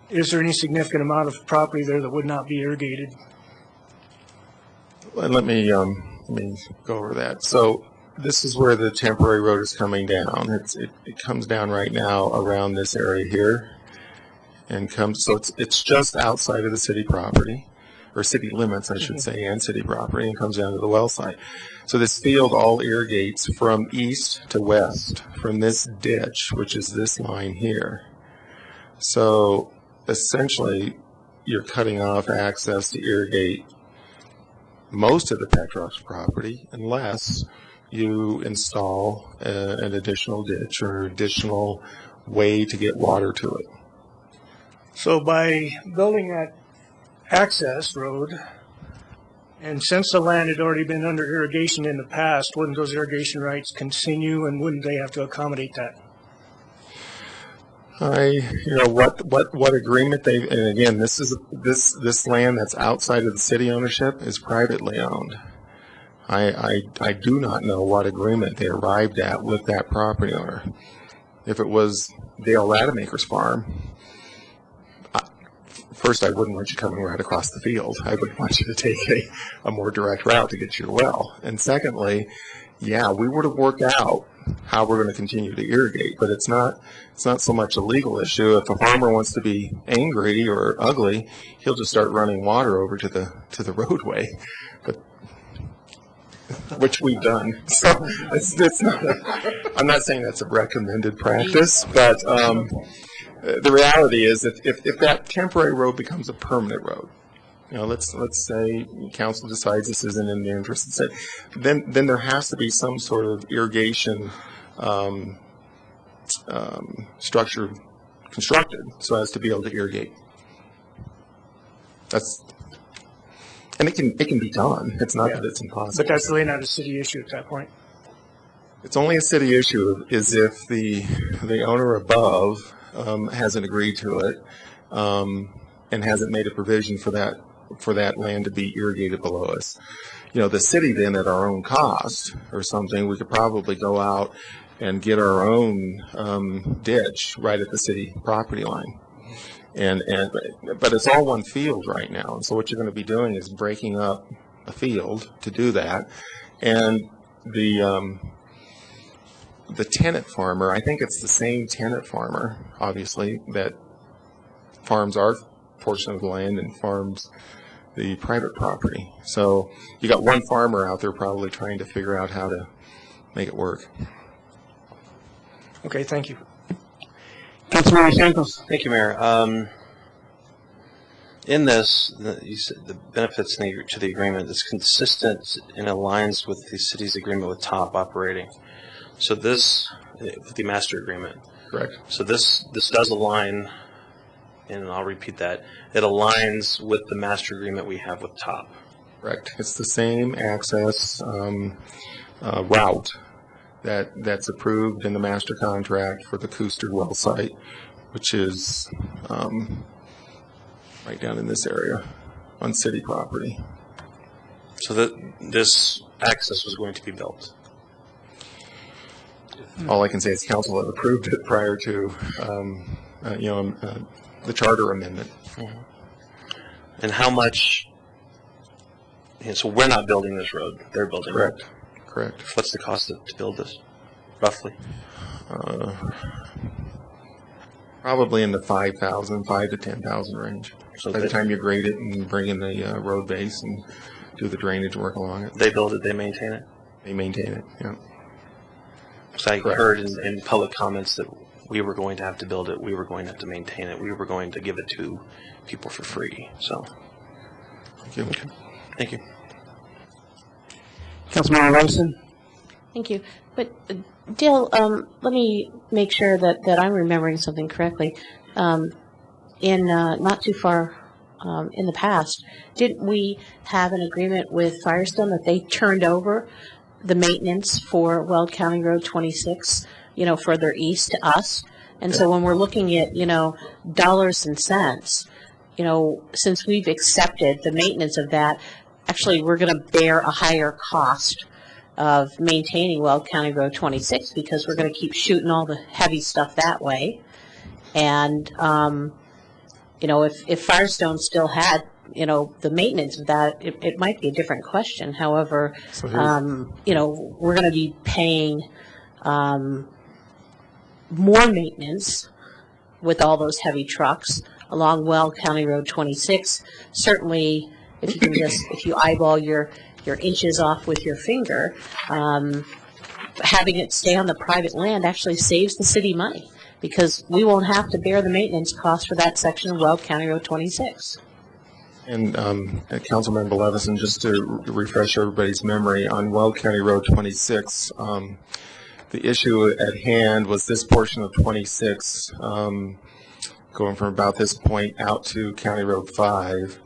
is there any significant amount of property there that would not be irrigated? Let me go over that. So this is where the temporary road is coming down. It comes down right now around this area here, and it's just outside of the city property, or city limits, I should say, and city property, and comes down to the well site. So this field all irrigates from east to west from this ditch, which is this line here. So essentially, you're cutting off access to irrigate most of the Petrox property unless you install an additional ditch or additional way to get water to it. So by building that access road, And since the land had already been under irrigation in the past, wouldn't those irrigation rights continue, and wouldn't they have to accommodate that? What agreement they, and again, this land that's outside of the city ownership is privately owned. I do not know what agreement they arrived at with that property owner. If it was Dale Rademacher's farm, first, I wouldn't want you coming right across the field. I would want you to take a more direct route to get to your well. And secondly, yeah, we would have worked out how we're going to continue to irrigate, but it's not so much a legal issue. If a farmer wants to be angry or ugly, he'll just start running water over to the roadway, which we've done. So it's not. I'm not saying that's a recommended practice, but the reality is, if that temporary road becomes a permanent road, let's say council decides this isn't in the interest, then there has to be some sort of irrigation structure constructed so as to be able to irrigate. And it can be done. It's not that it's impossible. But that's really not a city issue at that point. It's only a city issue is if the owner above hasn't agreed to it and hasn't made a provision for that land to be irrigated below us. The city then at our own cost or something, we could probably go out and get our own ditch right at the city property line. But it's all one field right now. And so what you're going to be doing is breaking up a field to do that. And the tenant farmer, I think it's the same tenant farmer, obviously, that farms our portion of the land and farms the private property. So you got one farmer out there probably trying to figure out how to make it work. Okay, thank you. Councilmember Santos. Thank you, Mayor. In this, you said the benefits to the agreement is consistent and aligns with the city's agreement with TOP operating. So this, with the master agreement. Correct. So this does align, and I'll repeat that, it aligns with the master agreement we have with TOP. Correct. It's the same access route that's approved in the master contract for the Cooster well site, which is right down in this area on city property. So that this access was going to be built. All I can say is council had approved it prior to the charter amendment. Mm-hmm. And how much? So we're not building this road; they're building Correct. it. Correct. What's the cost to build this, roughly? Probably in the 5,000 to 10,000 range. So by the time you grade it and bring in the road base and do the drainage work along it. They build it, they maintain it? They maintain it, yeah. So I Correct. heard in public comments that we were going to have to build it, we were going to have to maintain it, we were going to give it to people for free, so. Thank you. Okay. Thank you. Councilmember Levison. Thank you. But Dale, let me make sure that I'm remembering something correctly. In not too far in the past, didn't we have an agreement with Firestone that they turned over the maintenance for Weld County Road 26, further east to us? And so when we're looking at, dollars and cents, since we've accepted the maintenance of that, actually we're going to bear a higher cost of maintaining Weld County Road 26 because we're going to keep shooting all the heavy stuff that way. And, if Firestone still had, the maintenance of that, it might be a different question. However, we're going to be paying more maintenance with all those heavy trucks along Weld County Road 26. Certainly, if you eyeball your inches off with your finger, having it stay on the private land actually saves the city money because we won't have to bear the maintenance cost for that section of Weld County Road 26. And Councilmember Levison, just to refresh everybody's memory, on Weld County Road 26, the issue at hand was this portion of 26 going from about this point out to County Road 5.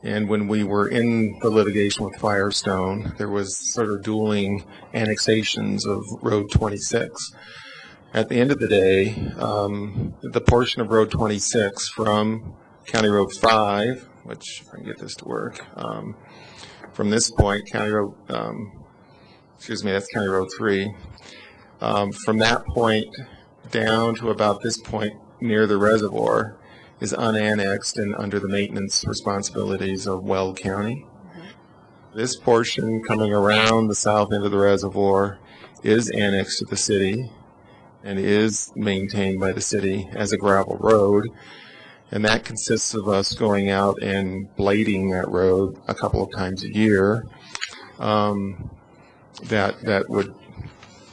And when we were in the litigation with Firestone, there was sort of dueling annexations of Road 26. At the end of the day, the portion of Road 26 from County Road 5, which, if I can get this to work, from this point, County Road, that's County Road 3. From that point down to about this point near the reservoir is unannexed and under the maintenance responsibilities of Weld County. This portion coming around the south end of the reservoir is annexed to the city and is maintained by the city as a gravel road. And that consists of us going out and blading that road a couple of times a year. That would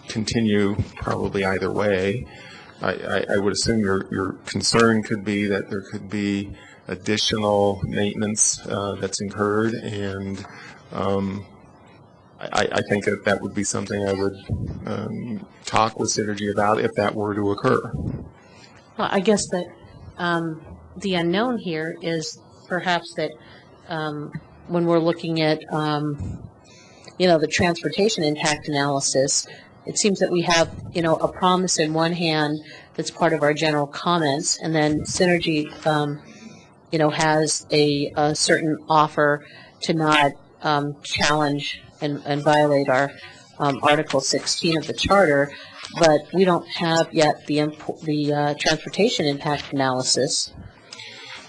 continue probably either way. I would assume your concern could be that there could be additional maintenance that's incurred, and I think that would be something I would talk with Synergy about if that were to occur. Well, I guess that the unknown here is perhaps that when we're looking at, the transportation impact analysis, it seems that we have, a promise in one hand that's part of our general comments, and then Synergy, has a certain offer to not challenge and violate our Article 16 of the Charter, but we don't have yet the transportation impact analysis.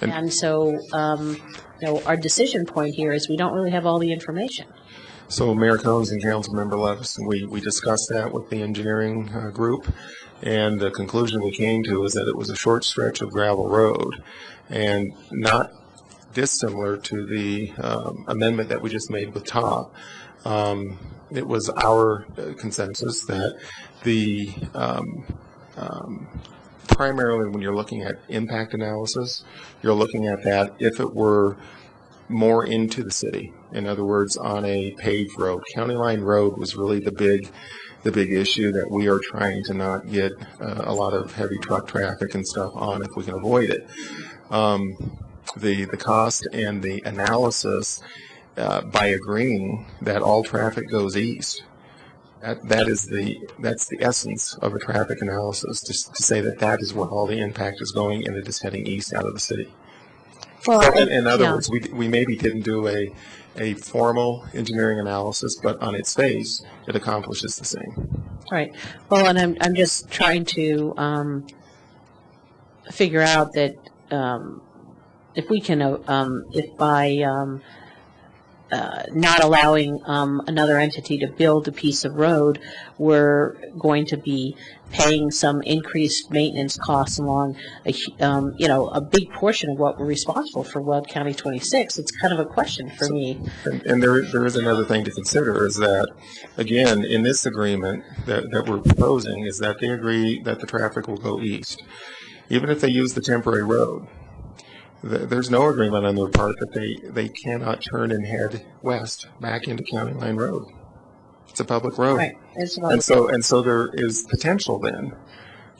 And so, our decision point here is we don't really have all the information. So Mayor Combs and Councilmember Levis, we discussed that with the engineering group, and the conclusion we came to is that it was a short stretch of gravel road, and not dissimilar to the amendment that we just made with TOP. It was our consensus that the primarily when you're looking at impact analysis, you're looking at that if it were more into the city. In other words, on a paved road. County Line Road was really the big issue that we are trying to not get a lot of heavy truck traffic and stuff on if we can avoid it. The cost and the analysis by agreeing that all traffic goes east. That's the essence of a traffic analysis, to say that is where all the impact is going, and it is heading east out of the city. Well, so in other words, we maybe didn't do a formal engineering analysis, but on its face, it accomplishes the same. Right. Well, and I'm just trying to figure out that if we can, if by not allowing another entity to build a piece of road, we're going to be paying some increased maintenance costs along a big portion of what we're responsible for Weld County 26. It's kind of a question for me. And there is another thing to consider, is that, again, in this agreement that we're proposing, is that they agree that the traffic will go east. Even if they use the temporary road, there's no agreement on their part that they cannot turn and head west back into County Line Road. It's a public road. Right. And so there is potential then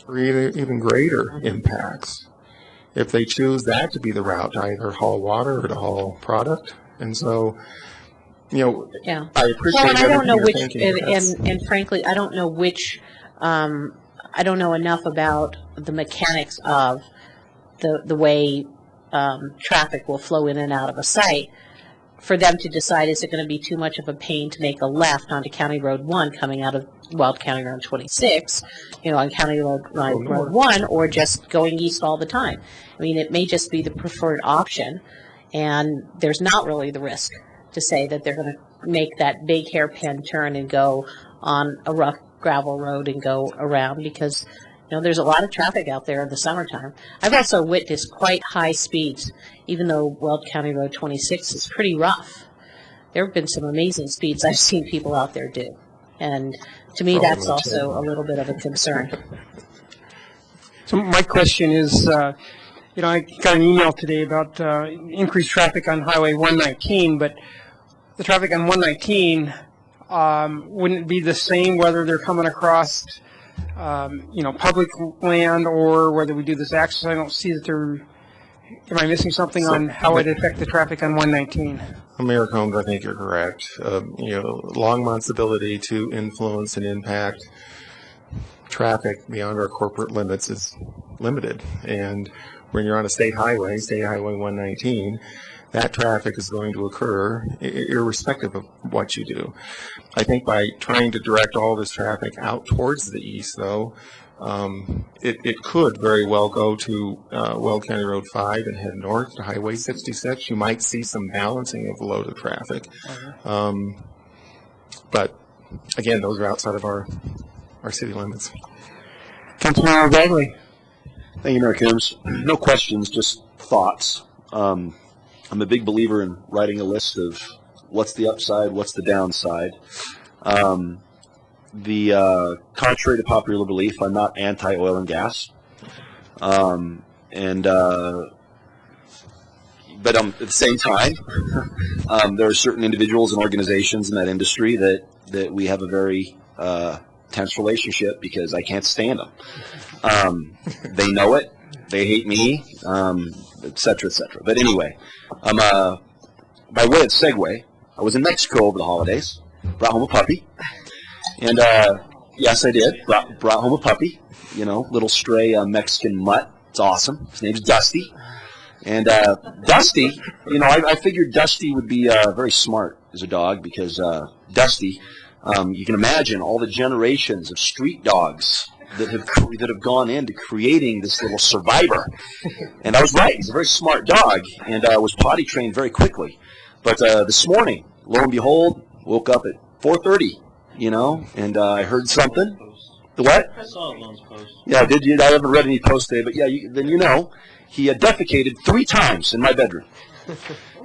for even greater impacts if they choose that to be the route, to either haul water or to haul product. And so, yeah. I appreciate I don't know which, thinking. and frankly, I don't know which, I don't know enough about the mechanics of the way traffic will flow in and out of a site for them to decide, is it going to be too much of a pain to make a left onto County Road 1 coming out of Weld County Road 26, on County Road 1, or just going east all the time. I mean, it may just be the preferred option, and there's not really the risk to say that they're going to make that big hairpin turn and go on a rough gravel road and go around, because there's a lot of traffic out there in the summertime. I've also witnessed quite high speeds, even though Weld County Road 26 is pretty rough. There have been some amazing speeds I've seen people out there do. And to me, that's also a little bit of a concern. So my question is, I got an email today about increased traffic on Highway 119, but the traffic on 119, wouldn't it be the same whether they're coming across public land or whether we do this access? I don't see that there Am I missing something on how it affect the traffic on 119? Mayor Combs, I think you're correct. Longmont's ability to influence and impact traffic beyond our corporate limits is limited. And when you're on a state highway, State Highway 119, that traffic is going to occur irrespective of what you do. I think by trying to direct all this traffic out towards the east, though, it could very well go to Weld County Road 5 and head north to Highway 66. You might see some balancing of the load of traffic. But again, those are outside of our city limits. Councilmember Bagley. Thank you, Mayor Coombs. No questions, just thoughts. I'm a big believer in writing a list of what's the upside, what's the downside. Contrary to popular belief, I'm not anti-oil and gas. But at the same time, there are certain individuals and organizations in that industry that we have a very tense relationship because I can't stand them. They know it. They hate me, et cetera, et cetera. But anyway, by way of segue, I was in Mexico over the holidays, brought home a puppy. And yes, I did. Brought home a puppy, little stray Mexican mutt. It's awesome. His name's Dusty. And Dusty, I figured Dusty would be very smart as a dog because Dusty, you can imagine all the generations of street dogs that have gone into creating this little survivor. And I was right. He's a very smart dog and was potty trained very quickly. But this morning, lo and behold, woke up at 4:30. And I heard something. The what? I saw Lone's post. Yeah, did you? I haven't read any posts today, but yeah, then he defecated 3 times in my bedroom.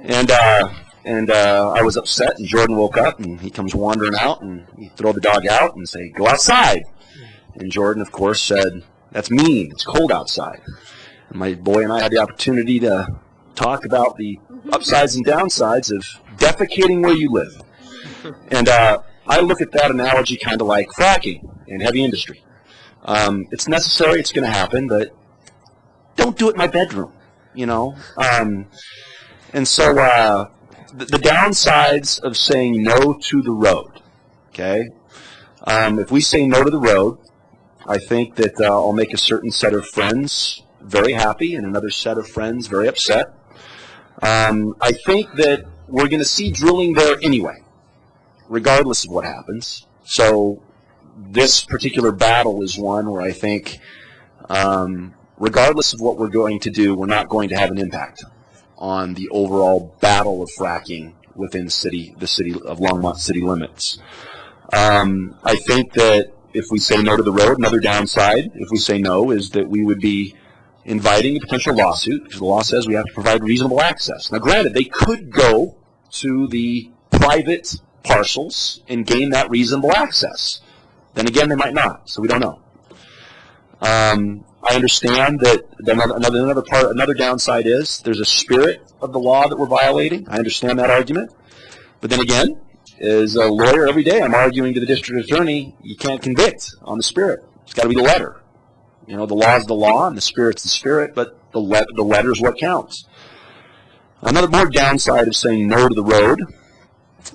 And I was upset, and Jordan woke up, and he comes wandering out, and he throw the dog out and say, "Go outside." And Jordan, of course, said, "That's mean. It's cold outside." And my boy and I had the opportunity to talk about the upsides and downsides of defecating where you live. And I look at that analogy kind of like fracking and heavy industry. It's necessary, it's going to happen, but don't do it in my bedroom, And so the downsides of saying no to the road, okay? If we say no to the road, I think that I'll make a certain set of friends very happy and another set of friends very upset. I think that we're going to see drilling there anyway, regardless of what happens. So this particular battle is one where I think, regardless of what we're going to do, we're not going to have an impact on the overall battle of fracking within the city of Longmont city limits. I think that if we say no to the road, another downside, if we say no, is that we would be inviting a potential lawsuit, because the law says we have to provide reasonable access. Now, granted, they could go to the private parcels and gain that reasonable access. Then again, they might not, so we don't know. I understand that another downside is there's a spirit of the law that we're violating. I understand that argument. But then again, as a lawyer every day, I'm arguing to the district attorney, you can't convict on the spirit. It's got to be the letter. The law is the law and the spirit's the spirit, but the letter is what counts. Another more downside of saying no to the road,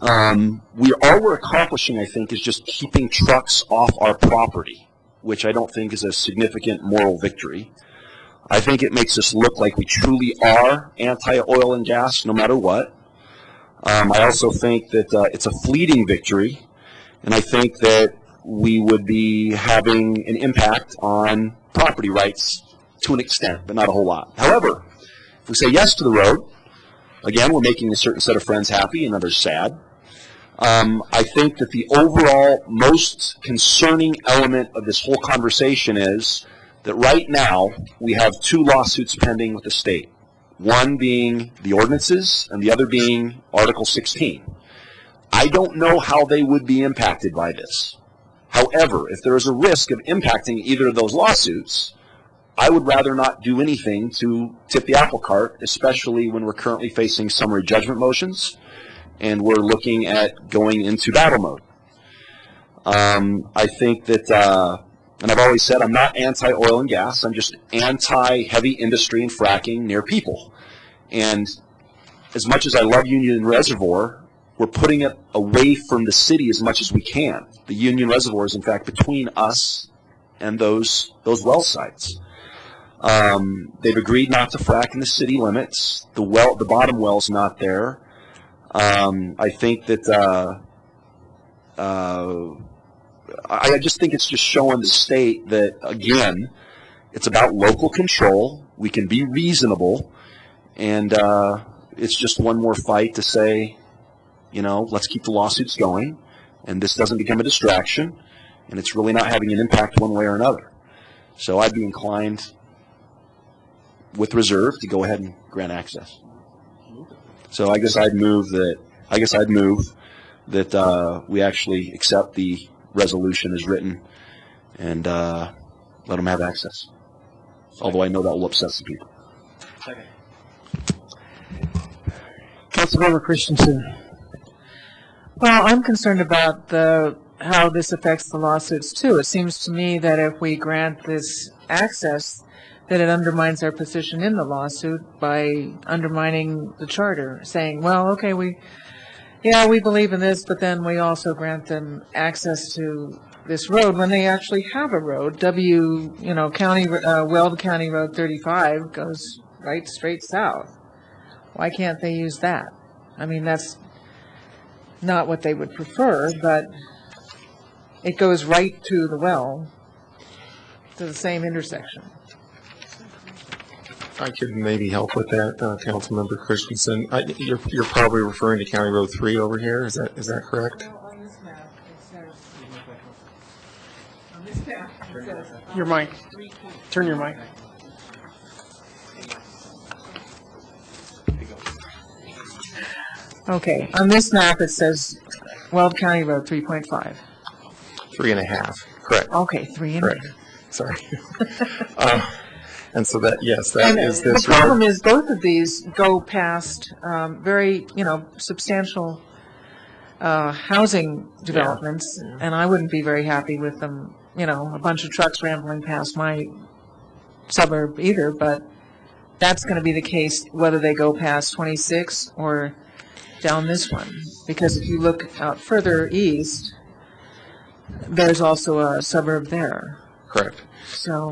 all we're accomplishing, I think, is just keeping trucks off our property, which I don't think is a significant moral victory. I think it makes us look like we truly are anti-oil and gas no matter what. I also think that it's a fleeting victory, and I think that we would be having an impact on property rights to an extent, but not a whole lot. However, if we say yes to the road, again, we're making a certain set of friends happy and others sad. I think that the overall most concerning element of this whole conversation is that right now we have 2 lawsuits pending with the state, one being the ordinances and the other being Article 16. I don't know how they would be impacted by this. However, if there is a risk of impacting either of those lawsuits, I would rather not do anything to tip the apple cart, especially when we're currently facing summary judgment motions and we're looking at going into battle mode. I think that And I've always said I'm not anti-oil and gas. I'm just anti-heavy industry and fracking near people. And as much as I love Union Reservoir, we're putting it away from the city as much as we can. The Union Reservoir is, in fact, between us and those well sites. They've agreed not to frack in the city limits. The bottom well's not there. I think that I just think it's just showing the state that, again, it's about local control. We can be reasonable, and it's just one more fight to say, let's keep the lawsuits going, and this doesn't become a distraction, and it's really not having an impact one way or another. So I'd be inclined, with reserve, to go ahead and grant access. So I guess I'd move that we actually accept the resolution as written and let them have access. Although I know that will upset some people. Second. Councilmember Christensen. Well, I'm concerned about how this affects the lawsuits too. It seems to me that if we grant this access, that it undermines our position in the lawsuit by undermining the charter, saying, well, okay, we believe in this, but then we also grant them access to this road when they actually have a road. Weld County Road 35 goes right straight south. Why can't they use that? I mean, that's not what they would prefer, but it goes right to the well, to the same intersection. I could maybe help with that, Councilmember Christensen. You're probably referring to County Road 3 over here. Is that correct? On this map, it says, Your mic. Turn your mic. Okay, on this map it says Weld County Road 3.5. 3.5, correct. Okay, 3.5. Correct. Sorry. And so that is this. The problem is both of these go past very, substantial housing developments, and I wouldn't be very happy with them, a bunch of trucks rambling past my suburb either, but that's going to be the case whether they go past 26 or down this one, because if you look out further east, there's also a suburb there. Correct. So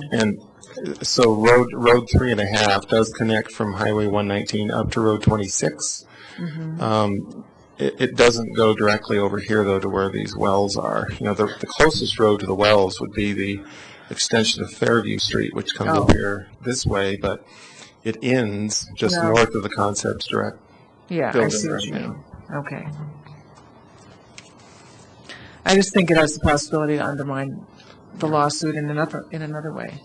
road 3.5 does connect from Highway 119 up to Road 26. Mm-hmm. It doesn't go directly over here though to where these wells are. The closest road to the wells would be the extension of Fairview Street, which comes up here this way, but it ends just north of the Concepts Direct. Yeah, I see what you mean. Okay. I just think it has the possibility to undermine the lawsuit in another way.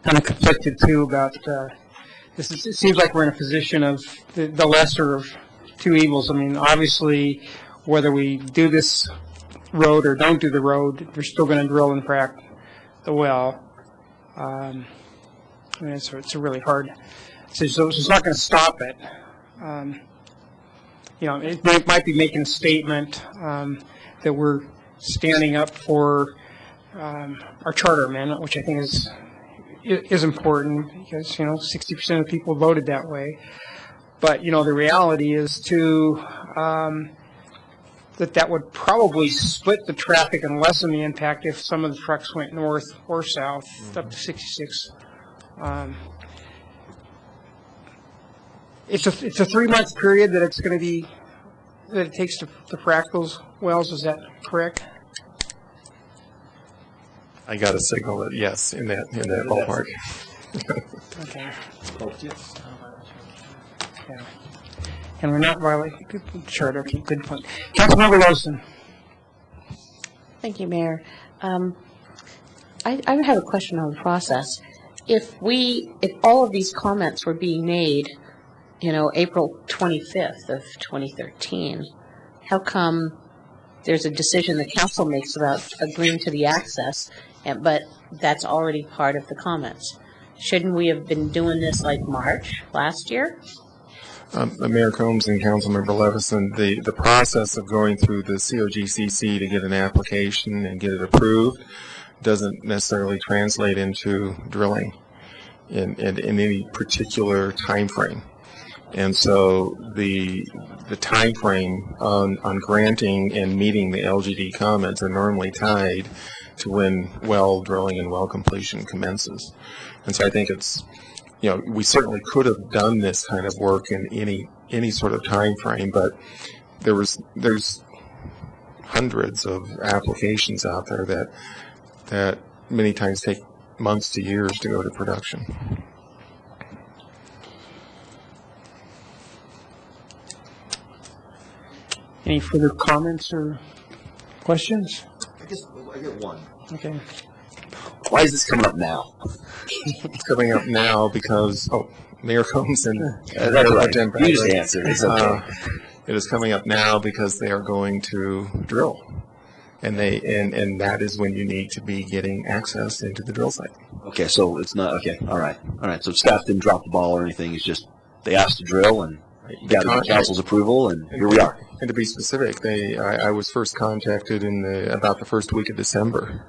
Kind of conflicted too about this. It seems like we're in a position of the lesser of two evils. I mean, obviously, whether we do this road or don't do the road, we're still going to drill and frack the well. It's a really hard. So it's not going to stop it. It might be making a statement that we're standing up for our charter amendment, which I think is important because 60% of people voted that way. But the reality is too that would probably split the traffic and lessen the impact if some of the trucks went north or south up to 66. It's a 3-month period that it takes to frack those wells. Is that correct? I got a signal that yes, in that ballpark. Okay. Yeah. And we're not violating good charter. Okay, good point. Councilmember Lawson. Thank you, Mayor. I have a question on the process. If all of these comments were being made, April 25th of 2013, how come there's a decision the council makes about agreeing to the access, but that's already part of the comments? Shouldn't we have been doing this like March last year? Mayor Combs and Councilmember Levison, the process of going through the COGCC to get an application and get it approved doesn't necessarily translate into drilling in any particular time frame. And so the time frame on granting and meeting the LGD comments are normally tied to when well drilling and well completion commences. And so I think it's, we certainly could have done this kind of work in any sort of time frame, but there's hundreds of applications out there that many times take months to years to go to production. Any further comments or questions? I guess I get one. Okay. Why is this coming up now? It's coming up now because, Mayor Combs and that's right. You just answered. It's okay. It is coming up now because they are going to drill. And and that is when you need to be getting access into the drill site. Okay, so it's not, okay, all right. So staff didn't drop the ball or anything, it's just they asked to drill and got the council's approval, and here we are. And to be specific, I was first contacted about the first week of December.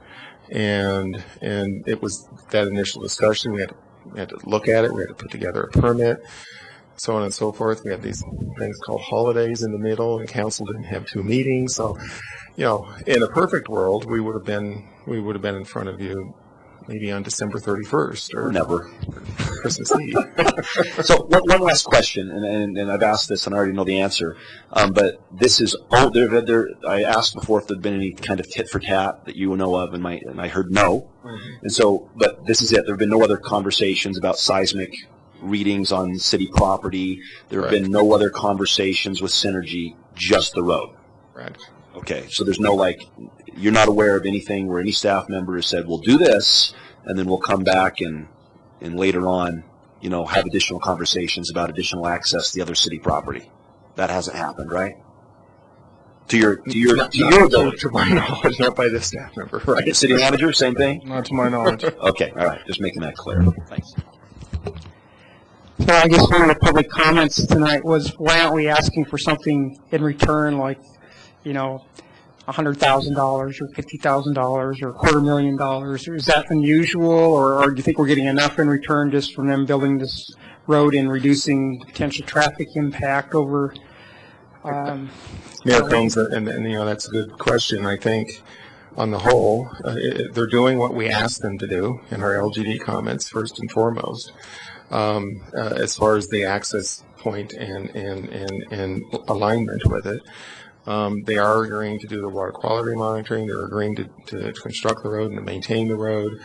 And it was that initial discussion. We had to look at it. We had to put together a permit, so on and so forth. We had these things called holidays in the middle, and council didn't have 2 meetings. So, in a perfect world, we would have been in front of you maybe on December 31st or never Christmas Eve. So one last question, and I've asked this and I already know the answer, but this is I asked before if there'd been any kind of tit for tat that you know of, and I heard no, and so but this is it. There have been no other conversations about seismic readings on city property. There have been no other conversations with Synergy, just the road. Right. Okay, so there's no you're not aware of anything where any staff member has said, we'll do this, and then we'll come back and later on, have additional conversations about additional access to the other city property. That hasn't happened, right? To your ability. To my knowledge, not by the staff member. Right. The city manager, same thing? Not to my knowledge. Okay, all right, just making that clear. Thanks. So I guess one of the public comments tonight was, why aren't we asking for something in return, like, $100,000 or $50,000 or $250,000? Is that unusual, or do you think we're getting enough in return just from them building this road and reducing potential traffic impact over? Mayor Combs, and that's a good question. I think on the whole, they're doing what we asked them to do in our LGD comments, first and foremost, as far as the access point and alignment with it. They are agreeing to do the water quality monitoring. They're agreeing to construct the road and to maintain the road,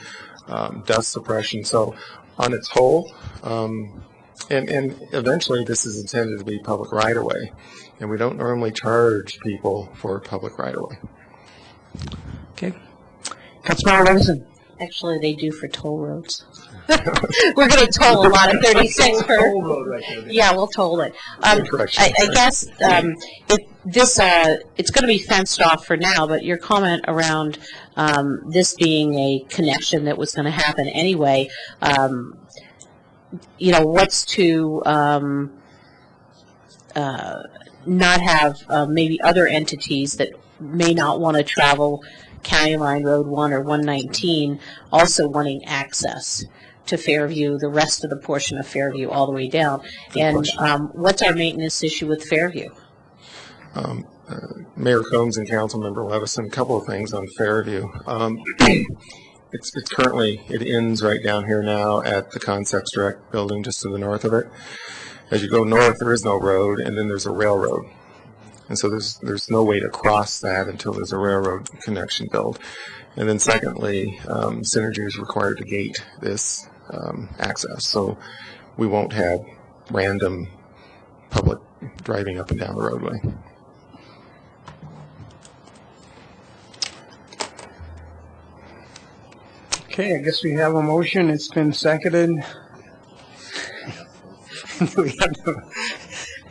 dust suppression. So on its whole, and eventually this is intended to be public right-of-way, and we don't normally charge people for public right-of-way. Okay. Councilmember Levison. Actually, they do for toll roads. We're going to toll a lot of 36 for. Toll road right there. Yeah, we'll toll it. I guess it's going to be fenced off for now. But your comment around this being a connection that was going to happen anyway, what's to not have maybe other entities that may not want to travel County Line Road 1 or 119 also wanting access to Fairview, the rest of the portion of Fairview all the way down. And what's our maintenance issue with Fairview? Mayor Combs and Councilmember Levison, a couple of things on Fairview. It's currently, it ends right down here now at the Concepts Direct building just to the north of it. As you go north, there is no road, and then there's a railroad. And so there's no way to cross that until there's a railroad connection built. And then secondly, Synergy is required to gate this access. So we won't have random public driving up and down the roadway. Okay, I guess we have a motion. It's been seconded.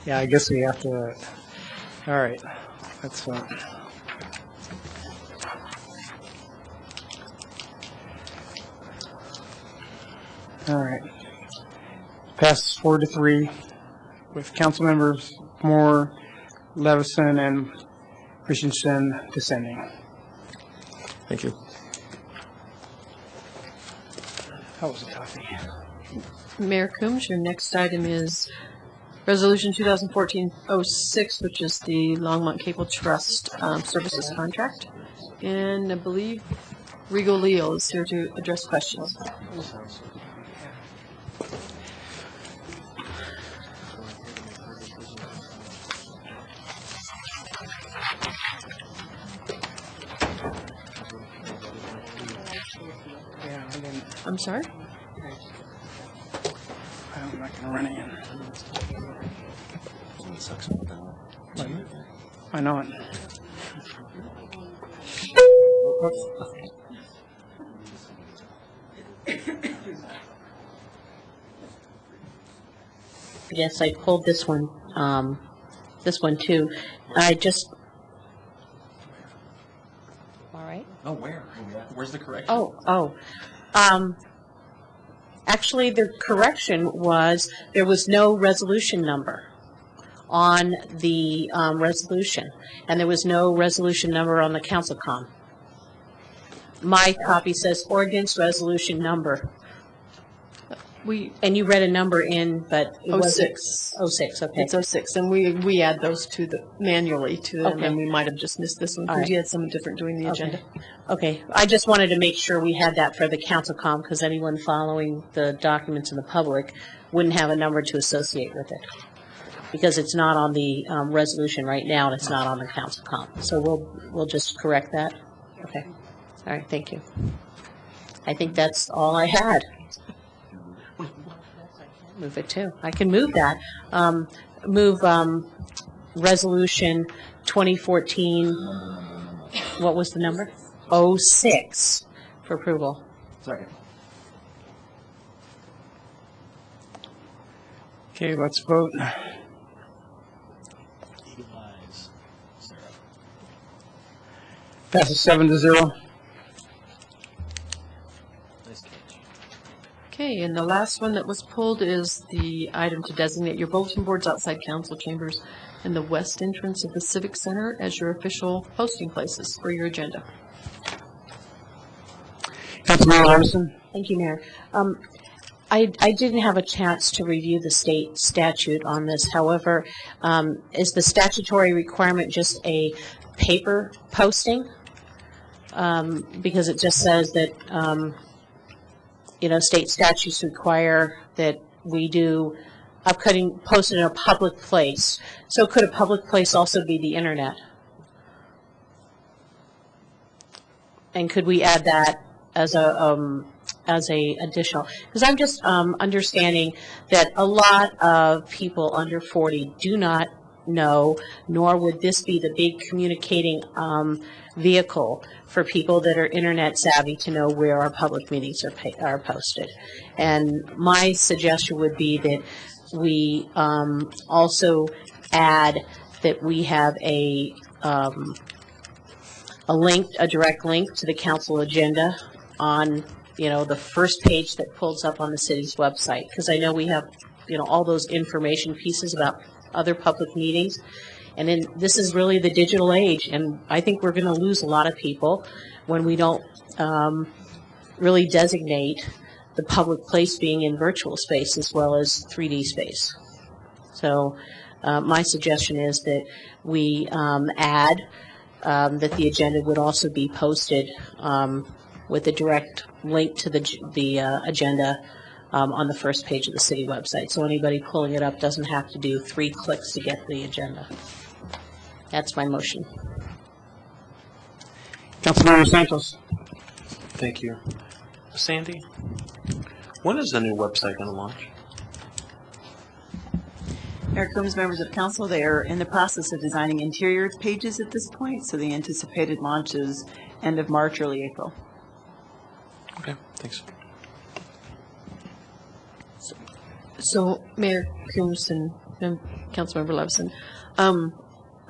Yeah, I guess we have to. All right, that's fine. All right, passes 4-3 with council members Moore, Levison, and Christensen dissenting. Thank you. That was a toughie. Mayor Coombs, your next item is Resolution 2014-06, which is the Longmont Cable Trust Services Contract. And I believe Regal Leo is here to address questions. I'm sorry? I'm not going to run again. I know it. Yes, I pulled this one too. I just. All right. Oh, where? Where's the correction? Actually, the correction was there was no resolution number on the resolution, and there was no resolution number on the council com. My copy says ordinance resolution number. And you read a number in, but it was 06. 06, okay. It's 06, and we add those to the manually to them, Okay. and we might have just missed this one All because right. you had someone different doing the agenda. Okay, I just wanted to make sure we had that for the council com, because anyone following the documents in the public wouldn't have a number to associate with it. Because it's not on the resolution right now, and it's not on the council com. So we'll just correct that? Okay. All right, thank you. I think that's all I had. Move it too. I can move that. Move resolution 2014, what was the number? 06 for approval. Second. Okay, let's vote. Passes 7-0. Okay, and the last one that was pulled is the item to designate your bulletin boards outside council chambers and the west entrance of the Civic Center as your official posting places for your agenda. Councilmember Larson? Thank you, Mayor. I didn't have a chance to review the state statute on this. However, is the statutory requirement just a paper posting? Because it just says that, state statutes require that we do upcutting posted in a public place. So could a public place also be the internet? And could we add that as a additional? Because I'm just understanding that a lot of people under 40 do not know, nor would this be the big communicating vehicle for people that are internet savvy to know where our public meetings are posted. And my suggestion would be that we also add that we have a direct link to the council agenda on, the first page that pulls up on the city's website. Because I know we have, all those information pieces about other public meetings. And then this is really the digital age, and I think we're going to lose a lot of people when we don't really designate the public place being in virtual space as well as 3D space. So my suggestion is that we add that the agenda would also be posted with a direct link to the agenda on the first page of the city website. So anybody pulling it up doesn't have to do 3 clicks to get the agenda. That's my motion. Councilmember Santos. Thank you. Sandy, when is the new website going to launch? Mayor Coombs, members of council, they are in the process of designing interior pages at this point, so the anticipated launch is end of March, early April. Okay, thanks. So, Mayor Coombs and Councilmember Levison,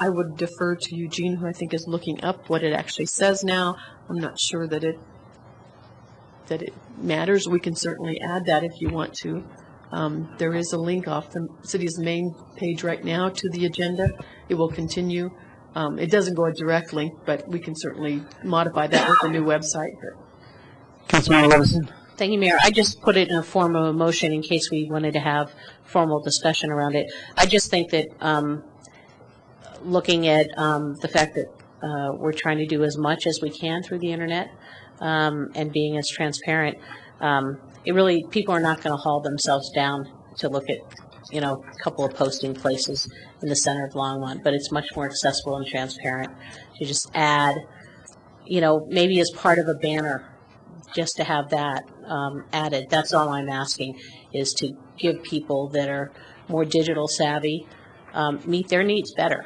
I would defer to Eugene, who I think is looking up what it actually says now. I'm not sure that it matters. We can certainly add that if you want to There is a link off the city's main page right now to the agenda. It will continue. It doesn't go a direct link, but we can certainly modify that with the new website. Councilmember Levison. Thank you, Mayor. I just put it in a form of a motion in case we wanted to have formal discussion around it. I just think that looking at the fact that we're trying to do as much as we can through the internet and being as transparent, it really, people are not going to haul themselves down to look at, you know, a couple of posting places in the center of Longmont, but it's much more accessible and transparent to just add, you know, maybe as part of a banner, just to have that added. That's all I'm asking, is to give people that are more digital savvy meet their needs better.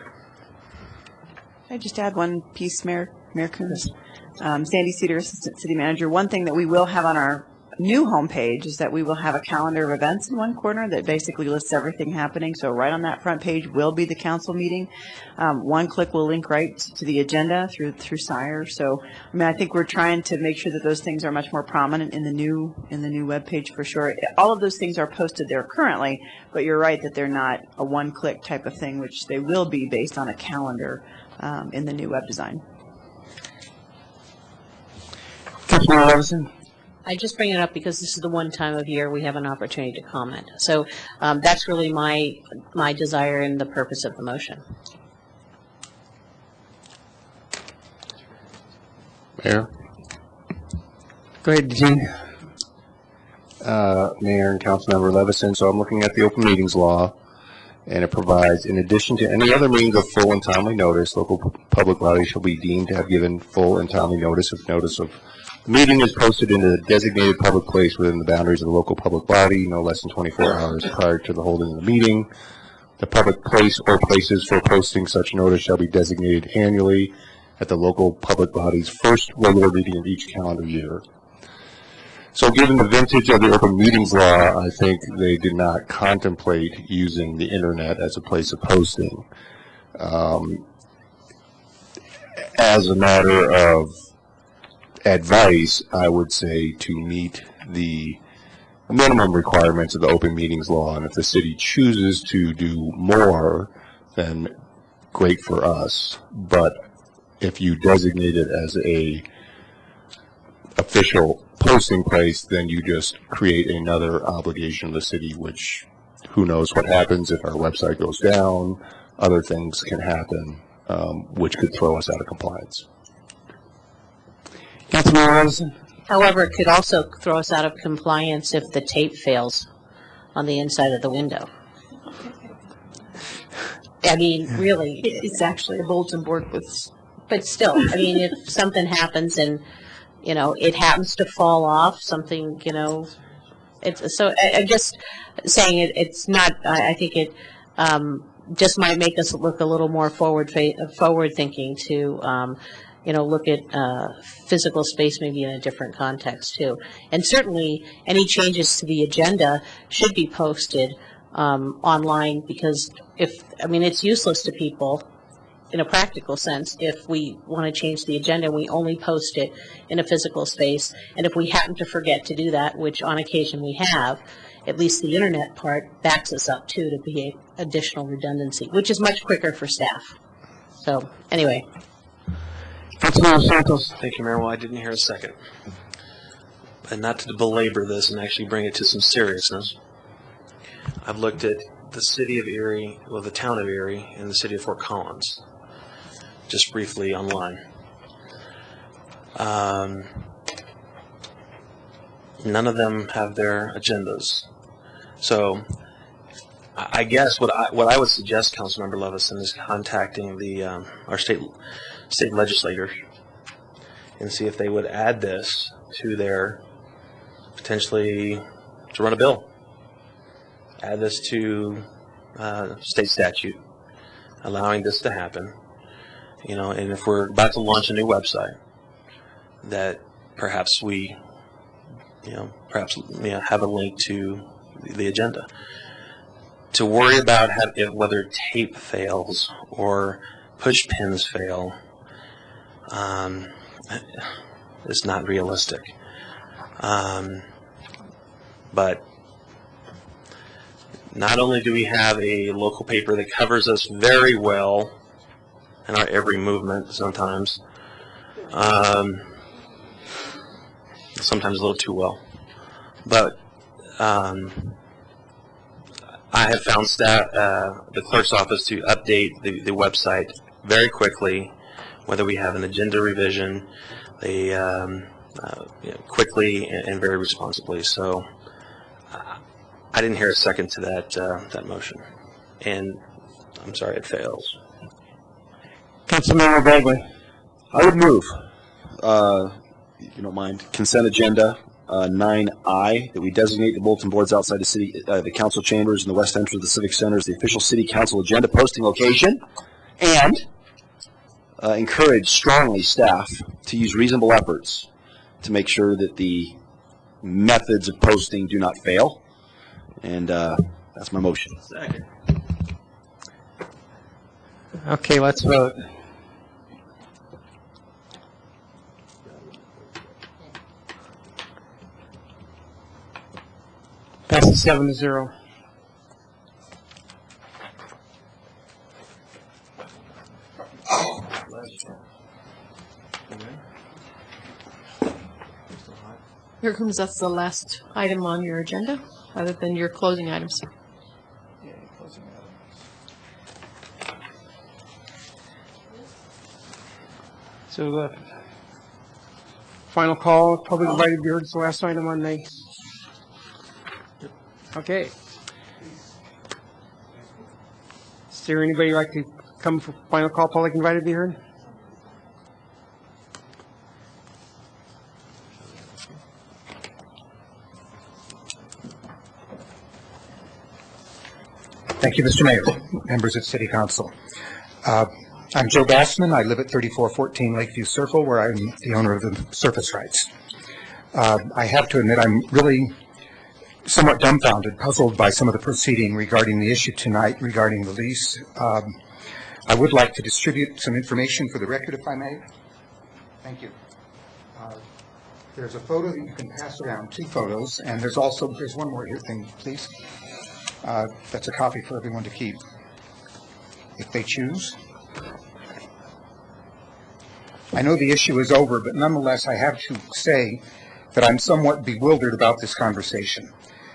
Can I just add one piece, Mayor Coons? Sandy Cedar, Assistant City Manager. One thing that we will have on our new homepage is that we will have a calendar of events in one corner that basically lists everything happening. So right on that front page will be the council meeting. One click will link right to the agenda through Sire. So I mean, I think we're trying to make sure that those things are much more prominent in the new webpage for sure. All of those things are posted there currently, but you're right that they're not a one-click type of thing, which they will be based on a calendar in the new web design. Councilmember Levison. I just bring it up because this is the one time of year we have an opportunity to comment. So that's really my desire and the purpose of the motion. Mayor? Go ahead, Gene. Mayor and Councilmember Levison, so I'm looking at the open meetings law, and it provides, in addition to any other means of full and timely notice, local public bodies shall be deemed to have given full and timely notice of the meeting is posted in a designated public place within the boundaries of the local public body, no less than 24 hours prior to the holding of the meeting. The public place or places for posting such notice shall be designated annually at the local public body's first regular meeting of each calendar year. So given the vintage of the open meetings law, I think they did not contemplate using the internet as a place of posting. As a matter of advice, I would say to meet the minimum requirements of the open meetings law, and if the city chooses to do more, then great for us. But if you designate it as a official posting place, then you just create another obligation of the city, which who knows what happens if our website goes down. Other things can happen, which could throw us out of compliance. Councilmember Levison. However, it could also throw us out of compliance if the tape fails on the inside of the window. I mean, really. It's actually a bulletin board with... But still, I mean, if something happens and, you know, it happens to fall off, something, you know, it's, so I'm just saying it's not, I think it just might make us look a little more forward thinking to, you know, look at physical space maybe in a different context too. And certainly any changes to the agenda should be posted online, because I mean, it's useless to people in a practical sense if we want to change the agenda and we only post it in a physical space. And if we happen to forget to do that, which on occasion we have, at least the internet part backs us up too to be additional redundancy, which is much quicker for staff. So anyway. Councilmember Santos. Thank you, Mayor. Well, I didn't hear a second. And not to belabor this and actually bring it to some seriousness, I've looked at the city of Erie, well, the town of Erie, and the city of Fort Collins, just briefly online. None of them have their agendas. So I guess what I would suggest, Councilmember Levison, is contacting our state legislators and see if they would add this to their, potentially, to run a bill. Add this to state statute, allowing this to happen. You know, and if we're about to launch a new website, that perhaps we, have a link to the agenda. To worry about whether tape fails or push pins fail, is not realistic. But not only do we have a local paper that covers us very well in our every movement sometimes, sometimes a little too well, but I have found the clerk's office to update the website very quickly, whether we have an agenda revision, quickly and very responsibly. So I didn't hear a second to that motion, and I'm sorry it fails. Councilmember Bagley. I would move, if you don't mind, consent agenda 9I, that we designate the bulletin boards outside the council chambers in the west entrance of the Civic Center as the official city council agenda posting location, and encourage strongly staff to use reasonable efforts to make sure that the methods of posting do not fail. And that's my motion. Second. Okay, let's vote. Passes 7-0. Here comes, that's the last item on your agenda, other than your closing items. So the final call, public invited to be heard, is the last item on the... Okay. Is there anybody like to come for final call, public invited to be heard? Thank you, Mr. Mayor, members of City Council. I'm Joe Bassman. I live at 3414 Lakeview Circle, where I'm the owner of the surface rights. I have to admit I'm really somewhat dumbfounded, puzzled by some of the proceeding regarding the issue tonight regarding the lease. I would like to distribute some information for the record, if I may. Thank you. There's a photo that you can pass around, 2 photos, and there's one more here thing, please. That's a copy for everyone to keep, if they choose. I know the issue is over, but nonetheless, I have to say that I'm somewhat bewildered about this conversation.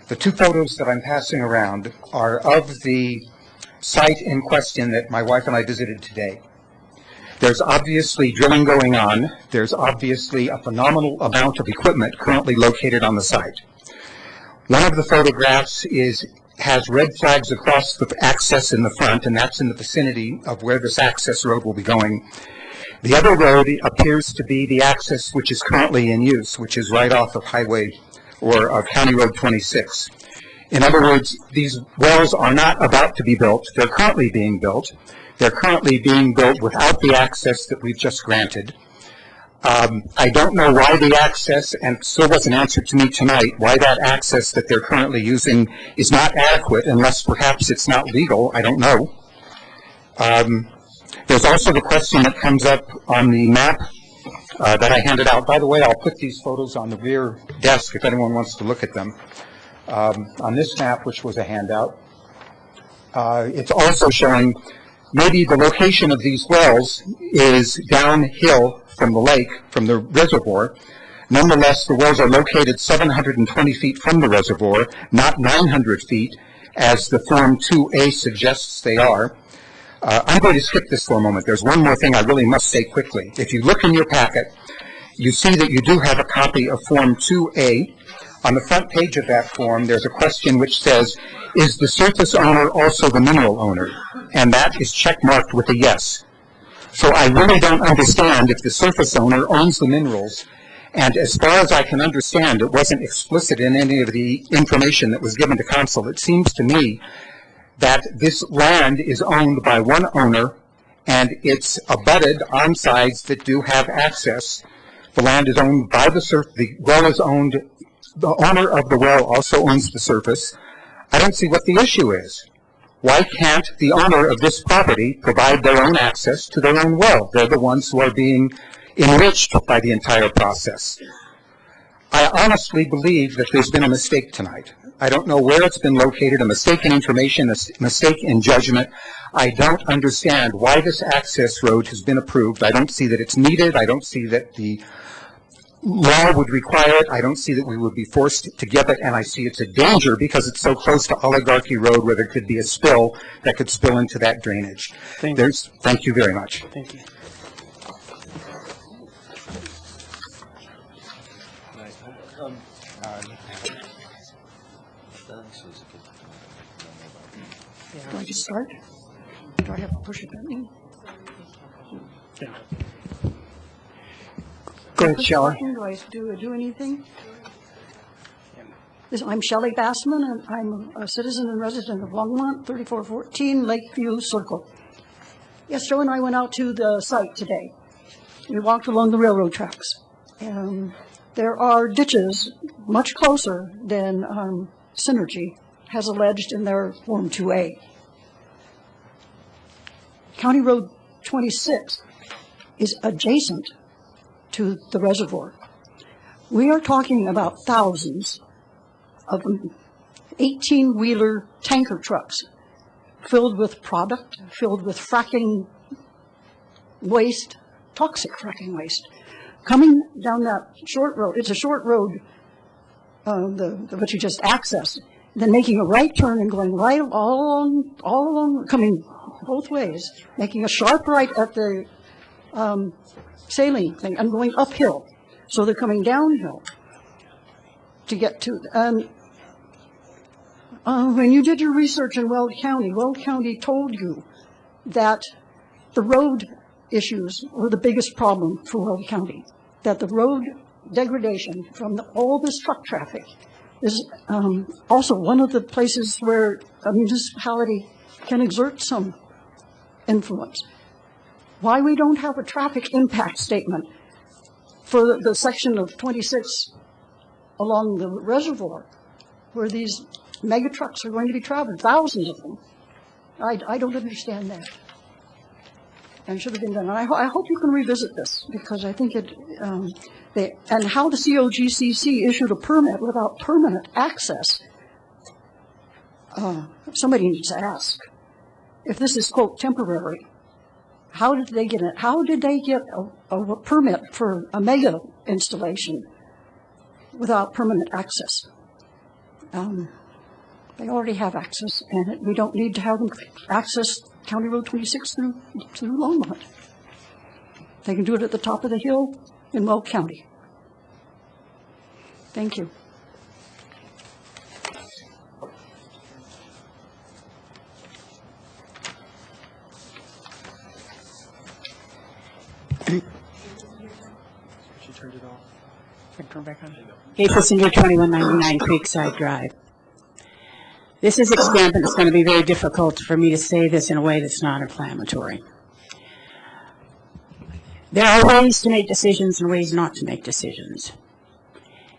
The 2 photos that I'm passing around are of the site in question that my wife and I visited today. There's obviously drilling going on. There's obviously a phenomenal amount of equipment currently located on the site. One of the photographs has red flags across the access in the front, and that's in the vicinity of where this access road will be going. The other road appears to be the access which is currently in use, which is right off of Highway or of County Road 26. In other words, these wells are not about to be built. They're currently being built. They're currently being built without the access that we've just granted. I don't know why the access, and still wasn't answered to me tonight, why that access that they're currently using is not adequate, unless perhaps it's not legal. I don't know. There's also the question that comes up on the map that I handed out. By the way, I'll put these photos on the rear desk if anyone wants to look at them. On this map, which was a handout, it's also showing maybe the location of these wells is downhill from the lake, from the reservoir. Nonetheless, the wells are located 720 feet from the reservoir, not 900 feet, as the Form 2A suggests they are. I'm going to skip this for a moment. There's one more thing I really must say quickly. If you look in your packet, you see that you do have a copy of Form 2A. On the front page of that form, there's a question which says, is the surface owner also the mineral owner? And that is checkmarked with a yes. So I really don't understand if the surface owner owns the minerals, and as far as I can understand, it wasn't explicit in any of the information that was given to council. It seems to me that this land is owned by one owner, and it's abutted on sides that do have access. The land is owned by the well is owned, the owner of the well also owns the surface. I don't see what the issue is. Why can't the owner of this property provide their own access to their own well? They're the ones who are being enriched by the entire process. I honestly believe that there's been a mistake tonight. I don't know where it's been located, a mistake in information, a mistake in judgment. I don't understand why this access road has been approved. I don't see that it's needed. I don't see that the law would require it. I don't see that we would be forced to give it, and I see it's a danger because it's so close to Oligarchy Road where there could be a spill that could spill into that drainage. Thank you very much. Thank you. Do I just start? Do I have to push a button? Yeah. Go ahead, Shelley. Do I do anything? I'm Shelley Bassman, and I'm a citizen and resident of Longmont, 3414 Lakeview Circle. Yes, Joe and I went out to the site today. We walked along the railroad tracks. And there are ditches much closer than Synergy has alleged in their Form 2A. County Road 26 is adjacent to the reservoir. We are talking about thousands of 18-wheeler tanker trucks filled with product, filled with fracking waste, toxic fracking waste, coming down that short road. It's a short road, what you just accessed, then making a right turn and going right all along, coming both ways, making a sharp right at the saline thing and going uphill. So they're coming downhill to get to. When you did your research in Weld County told you that the road issues were the biggest problem for Weld County, that the road degradation from all this truck traffic is also one of the places where a municipality can exert some influence. Why we don't have a traffic impact statement for the section of 26 along the reservoir where these mega trucks are going to be traveling, thousands of them. I don't understand that. And it should have been done. And I hope you can revisit this because I think and how the COGCC issued a permit without permanent access. Somebody needs to ask if this is, quote, temporary. How did they get it? How did they get a permit for a mega installation without permanent access? They already have access, and we don't need to have them access County Road 26 through Longmont. They can do it at the top of the hill in Weld County. Thank you. She turned it off. I can turn back on. Case Passenger 2199 Creekside Drive. This is extent, and it's going to be very difficult for me to say this in a way that's not inflammatory. There are ways to make decisions and ways not to make decisions.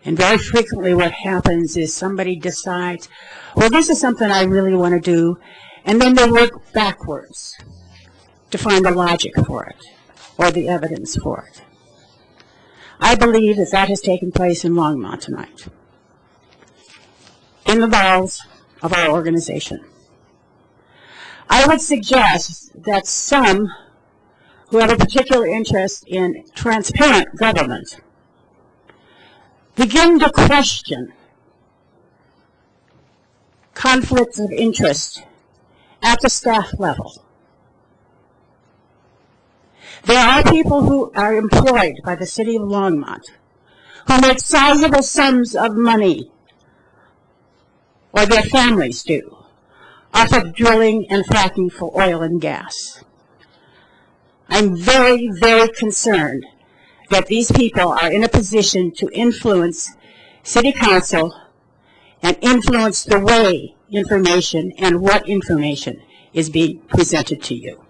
And very frequently what happens is somebody decides, well, this is something I really want to do, and then they work backwards to find the logic for it or the evidence for it. I believe that that has taken place in Longmont tonight, in the bowels of our organization. I would suggest that some who have a particular interest in transparent government begin to question conflicts of interest at the staff level. There are people who are employed by the city of Longmont who make sizable sums of money, or their families do, off of drilling and fracking for oil and gas. I'm very, very concerned that these people are in a position to influence city council and influence the way information and what information is being presented to you.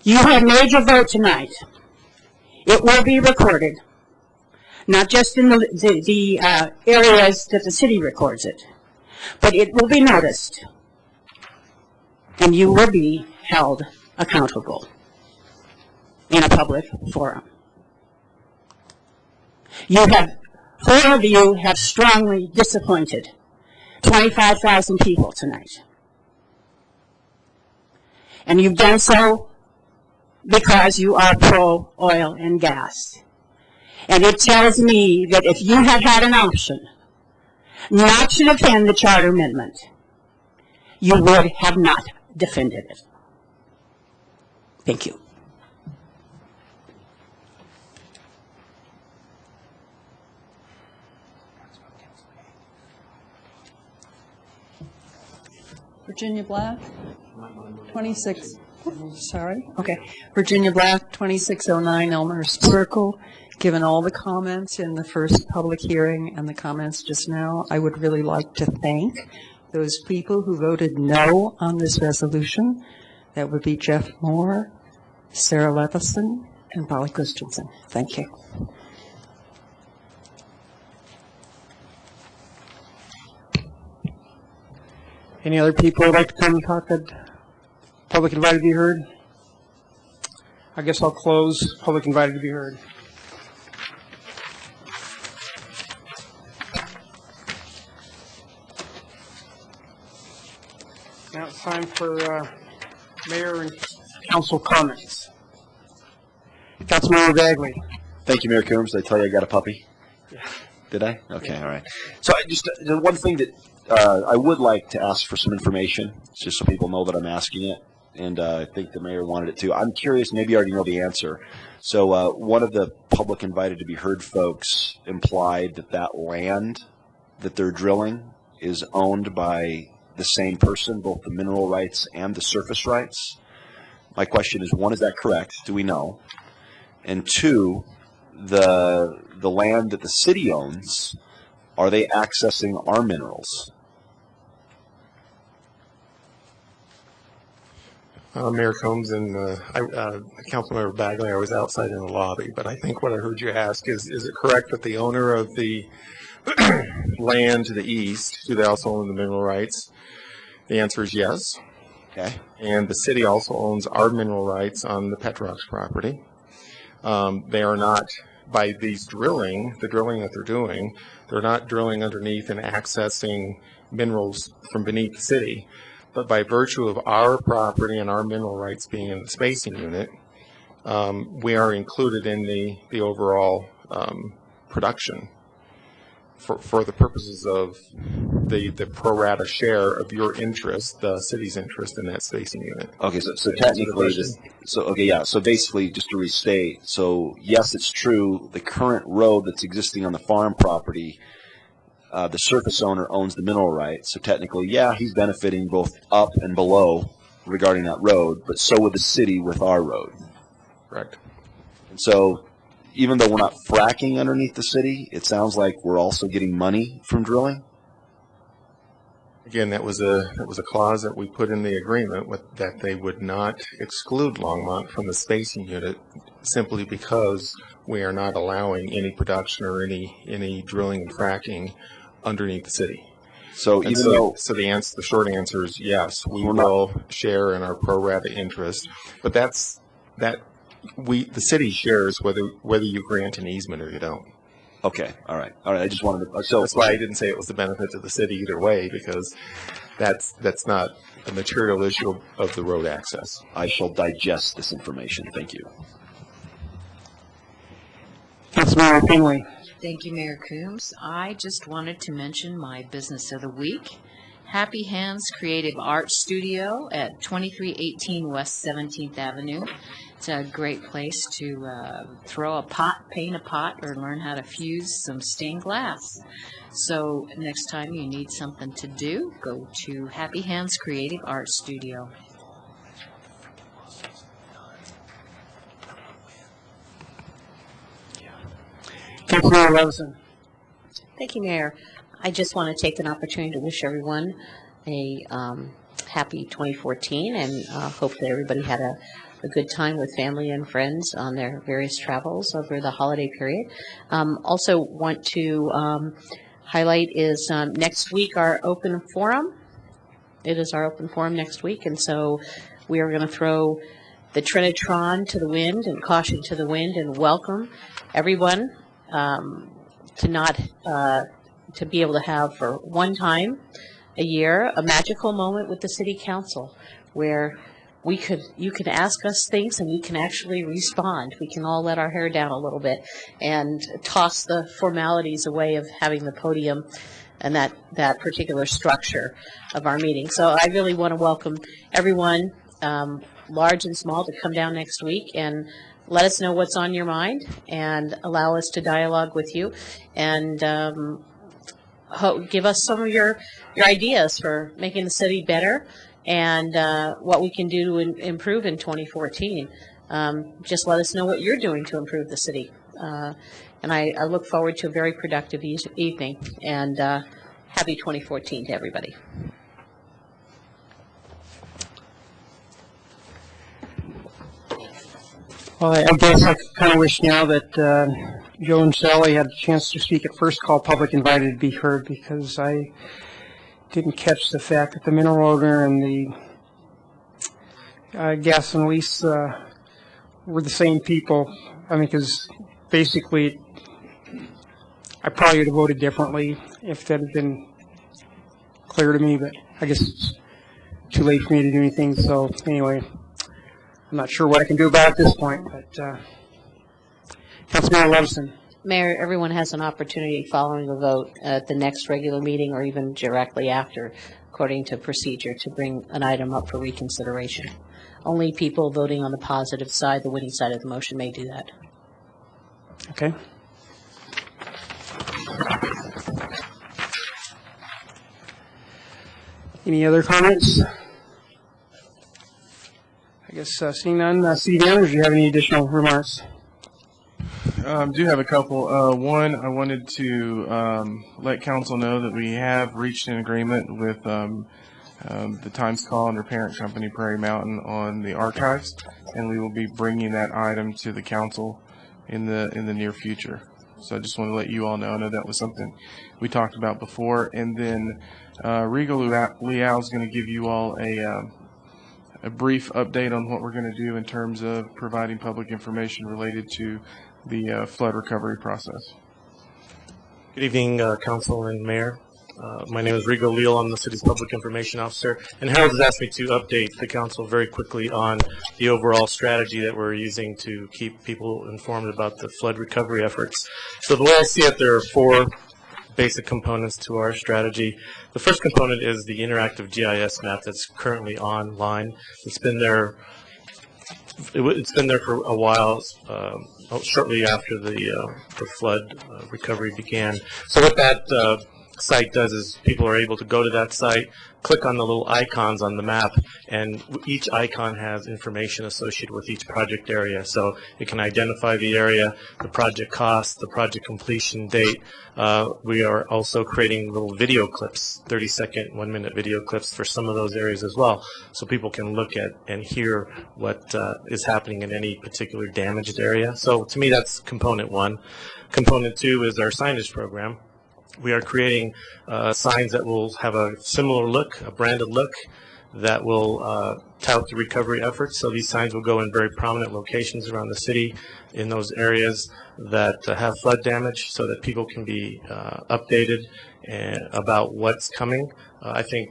You have made your vote tonight. It will be recorded, not just in the areas that the city records it, but it will be noticed, and you will be held accountable in a public forum. Four of you have strongly disappointed 25,000 people tonight. And you've done so because you are pro-oil and gas. And it tells me that if you had had an option not to defend the charter amendment, you would have not defended it. Thank you. Virginia Black, 26, sorry, okay. Virginia Black, 2609 Elmhurst Circle. Given all the comments in the first public hearing and the comments just now, I would really like to thank those people who voted no on this resolution. That would be Jeff Moore, Sarah Levison, and Polly Christensen. Thank you. Any other people who would like to come and talk that public invited to be heard? I guess I'll close public invited to be heard. Now it's time for mayor and council comments. Councilmember Bagley. Thank you, Mayor Coombs. Did I tell you I got a puppy? Yeah. Did I? Okay, all right. So I just the one thing that I would like to ask for some information, just so people know that I'm asking it, and I think the mayor wanted it too. I'm curious, maybe you already know the answer. So one of the public invited to be heard folks implied that that land that they're drilling is owned by the same person, both the mineral rights and the surface rights. My question is, one, is that correct? Do we know? And two, the land that the city owns, are they accessing our minerals? Mayor Combs and Councilmember Bagley, I was outside in the lobby, but I think what I heard you ask is it correct that the owner of the land to the east, do they also own the mineral rights? The answer is yes. Okay. And the city also owns our mineral rights on the Petrox property. They are not, by these drilling, the drilling that they're doing, they're not drilling underneath and accessing minerals from beneath the city. But by virtue of our property and our mineral rights being in the spacing unit, we are included in the overall production for the purposes of the pro rata share of your interest, the city's interest in that spacing unit. Okay, so technically, so basically, just to restate, so yes, it's true, the current road that's existing on the farm property, the surface owner owns the mineral rights, so technically, yeah, he's benefiting both up and below regarding that road, but so would the city with our road. Correct. And so, even though we're not fracking underneath the city, it sounds like we're also getting money from drilling? Again, that was a clause that we put in the agreement that they would not exclude Longmont from the spacing unit simply because we are not allowing any production or any drilling and fracking underneath the city. So and even though the short answer is yes, we will share in our pro rata interest, but the city shares whether you grant an easement or you don't. Okay, all right. I just wanted to. So that's why I didn't say it was the benefit to the city either way, because that's not a material issue of the road access. I shall digest this information. Thank you. Councilmember Finley. Thank you, Mayor Coombs. I just wanted to mention my business of the week. Happy Hands Creative Art Studio at 2318 West 17th Avenue. It's a great place to throw a pot, paint a pot, or learn how to fuse some stained glass. So next time you need something to do, go to Happy Hands Creative Art Studio. Councilmember Levison. Thank you, Mayor. I just want to take an opportunity to wish everyone a happy 2014 and hope that everybody had a good time with family and friends on their various travels over the holiday period. Also want to highlight is next week our open forum. It is our open forum next week, and so we are going to throw the Trinitron to the wind and caution to the wind and welcome everyone. to not to be able to have for one time a year a magical moment with the city council where you can ask us things and we can actually respond. We can all let our hair down a little bit and toss the formalities away of having the podium and that particular structure of our meeting. So I really want to welcome everyone, large and small, to come down next week and let us know what's on your mind and allow us to dialogue with you and give us some of your ideas for making the city better and what we can do to improve in 2014. Just let us know what you're doing to improve the city. And I look forward to a very productive evening, and happy 2014 to everybody. Well, I guess I kind of wish now that Joe and Sally had a chance to speak at first call public invited to be heard, because I didn't catch the fact that the mineral owner and the gas and lease were the same people. I mean, because basically I probably would have voted differently if that had been clear to me, but I guess it's too late for me to do anything. So anyway, I'm not sure what I can do about it at this point, but Councilman Levison. Mayor, everyone has an opportunity following the vote at the next regular meeting or even directly after, according to procedure, to bring an item up for reconsideration. Only people voting on the positive side, the winning side of the motion, may do that. Okay. Any other comments? I guess seeing none, City Manager, do you have any additional remarks? Do have a couple. One, I wanted to let council know that we have reached an agreement with the Times Call and their parent company, Prairie Mountain, on the archives, and we will be bringing that item to the council in the near future. So I just want to let you all know. I know that was something we talked about before. And then Regal Liao is going to give you all a brief update on what we're going to do in terms of providing public information related to the flood recovery process. Good evening, Council and Mayor. My name is Rigo Leal. I'm the city's public information officer, and Harold has asked me to update the council very quickly on the overall strategy that we're using to keep people informed about the flood recovery efforts. So the way I see it, there are four basic components to our strategy. The first component is the interactive GIS map that's currently online. It's been there for a while, shortly after the flood recovery began. So what that site does is people are able to go to that site, click on the little icons on the map, and each icon has information associated with each project area. So it can identify the area, the project cost, the project completion date. We are also creating little video clips, 30-second, 1-minute video clips for some of those areas as well, so people can look at and hear what is happening in any particular damaged area. So to me, that's component one. Component two is our signage program. We are creating signs that will have a similar look, a branded look, that will tout the recovery efforts. So these signs will go in very prominent locations around the city in those areas that have flood damage, so that people can be updated about what's coming. I think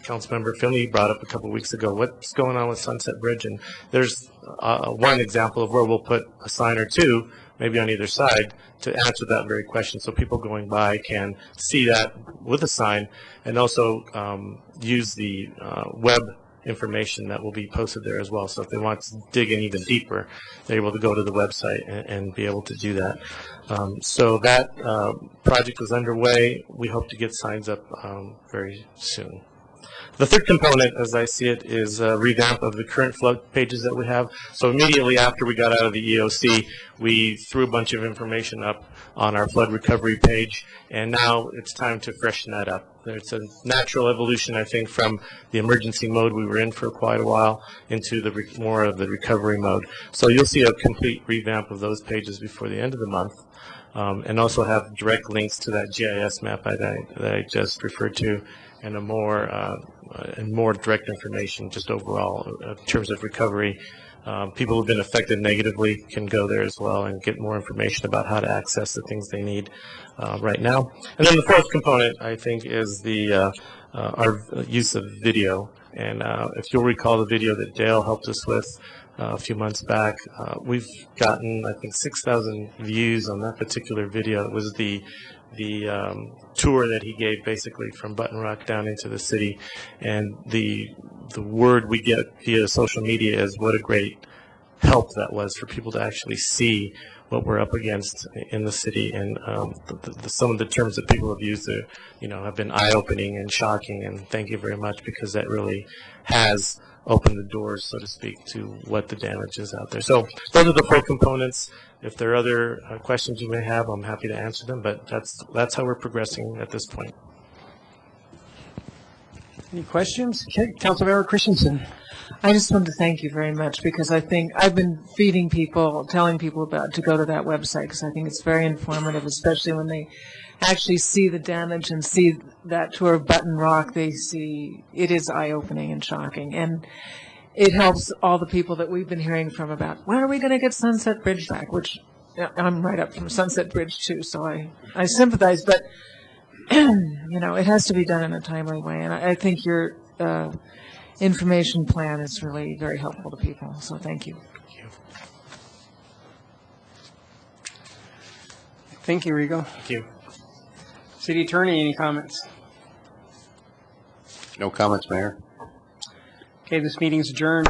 Councilmember Finley brought up a couple weeks ago what's going on with Sunset Bridge, and there's one example of where we'll put a sign or two, maybe on either side, to answer that very question, so people going by can see that with a sign, and also use the web information that will be posted there as well. So if they want to dig in even deeper, they're able to go to the website and be able to do that. So that project is underway. We hope to get signs up very soon. The third component, as I see it, is a revamp of the current flood pages that we have. So immediately after we got out of the EOC, we threw a bunch of information up on our flood recovery page, and now it's time to freshen that up. It's a natural evolution, I think, from the emergency mode we were in for quite a while into the more of the recovery mode. So you'll see a complete revamp of those pages before the end of the month, and also have direct links to that GIS map that I just referred to, and a more direct information just overall in terms of recovery People who've been affected negatively can go there as well and get more information about how to access the things they need right now. And then the fourth component, I think, is our use of video. And if you'll recall the video that Dale helped us with a few months back, we've gotten, I think, 6,000 views on that particular video. It was the tour that he gave basically from Button Rock down into the city, and the word we get via social media is what a great help that was for people to actually see what we're up against in the city, and some of the terms that people have used have been eye-opening and shocking, and thank you very much, because that really has opened the doors, so to speak, to what the damage is out there. So those are the four components. If there are other questions you may have, I'm happy to answer them, but that's how we're progressing at this point. Any questions? Okay, Councilmember Christensen. I just wanted to thank you very much, because I think I've been feeding people, telling people to go to that website, because I think it's very informative, especially when they actually see the damage and see that tour of Button Rock. They see it is eye-opening and shocking, and it helps all the people that we've been hearing from about when are we going to get Sunset Bridge back, which I'm right up from Sunset Bridge too, so I sympathize, but it has to be done in a timely way, and I think your information plan is really very helpful to people, so thank you. Thank you, Rigo. Thank you. City Attorney, any comments? No comments, Mayor. Okay, this meeting's adjourned.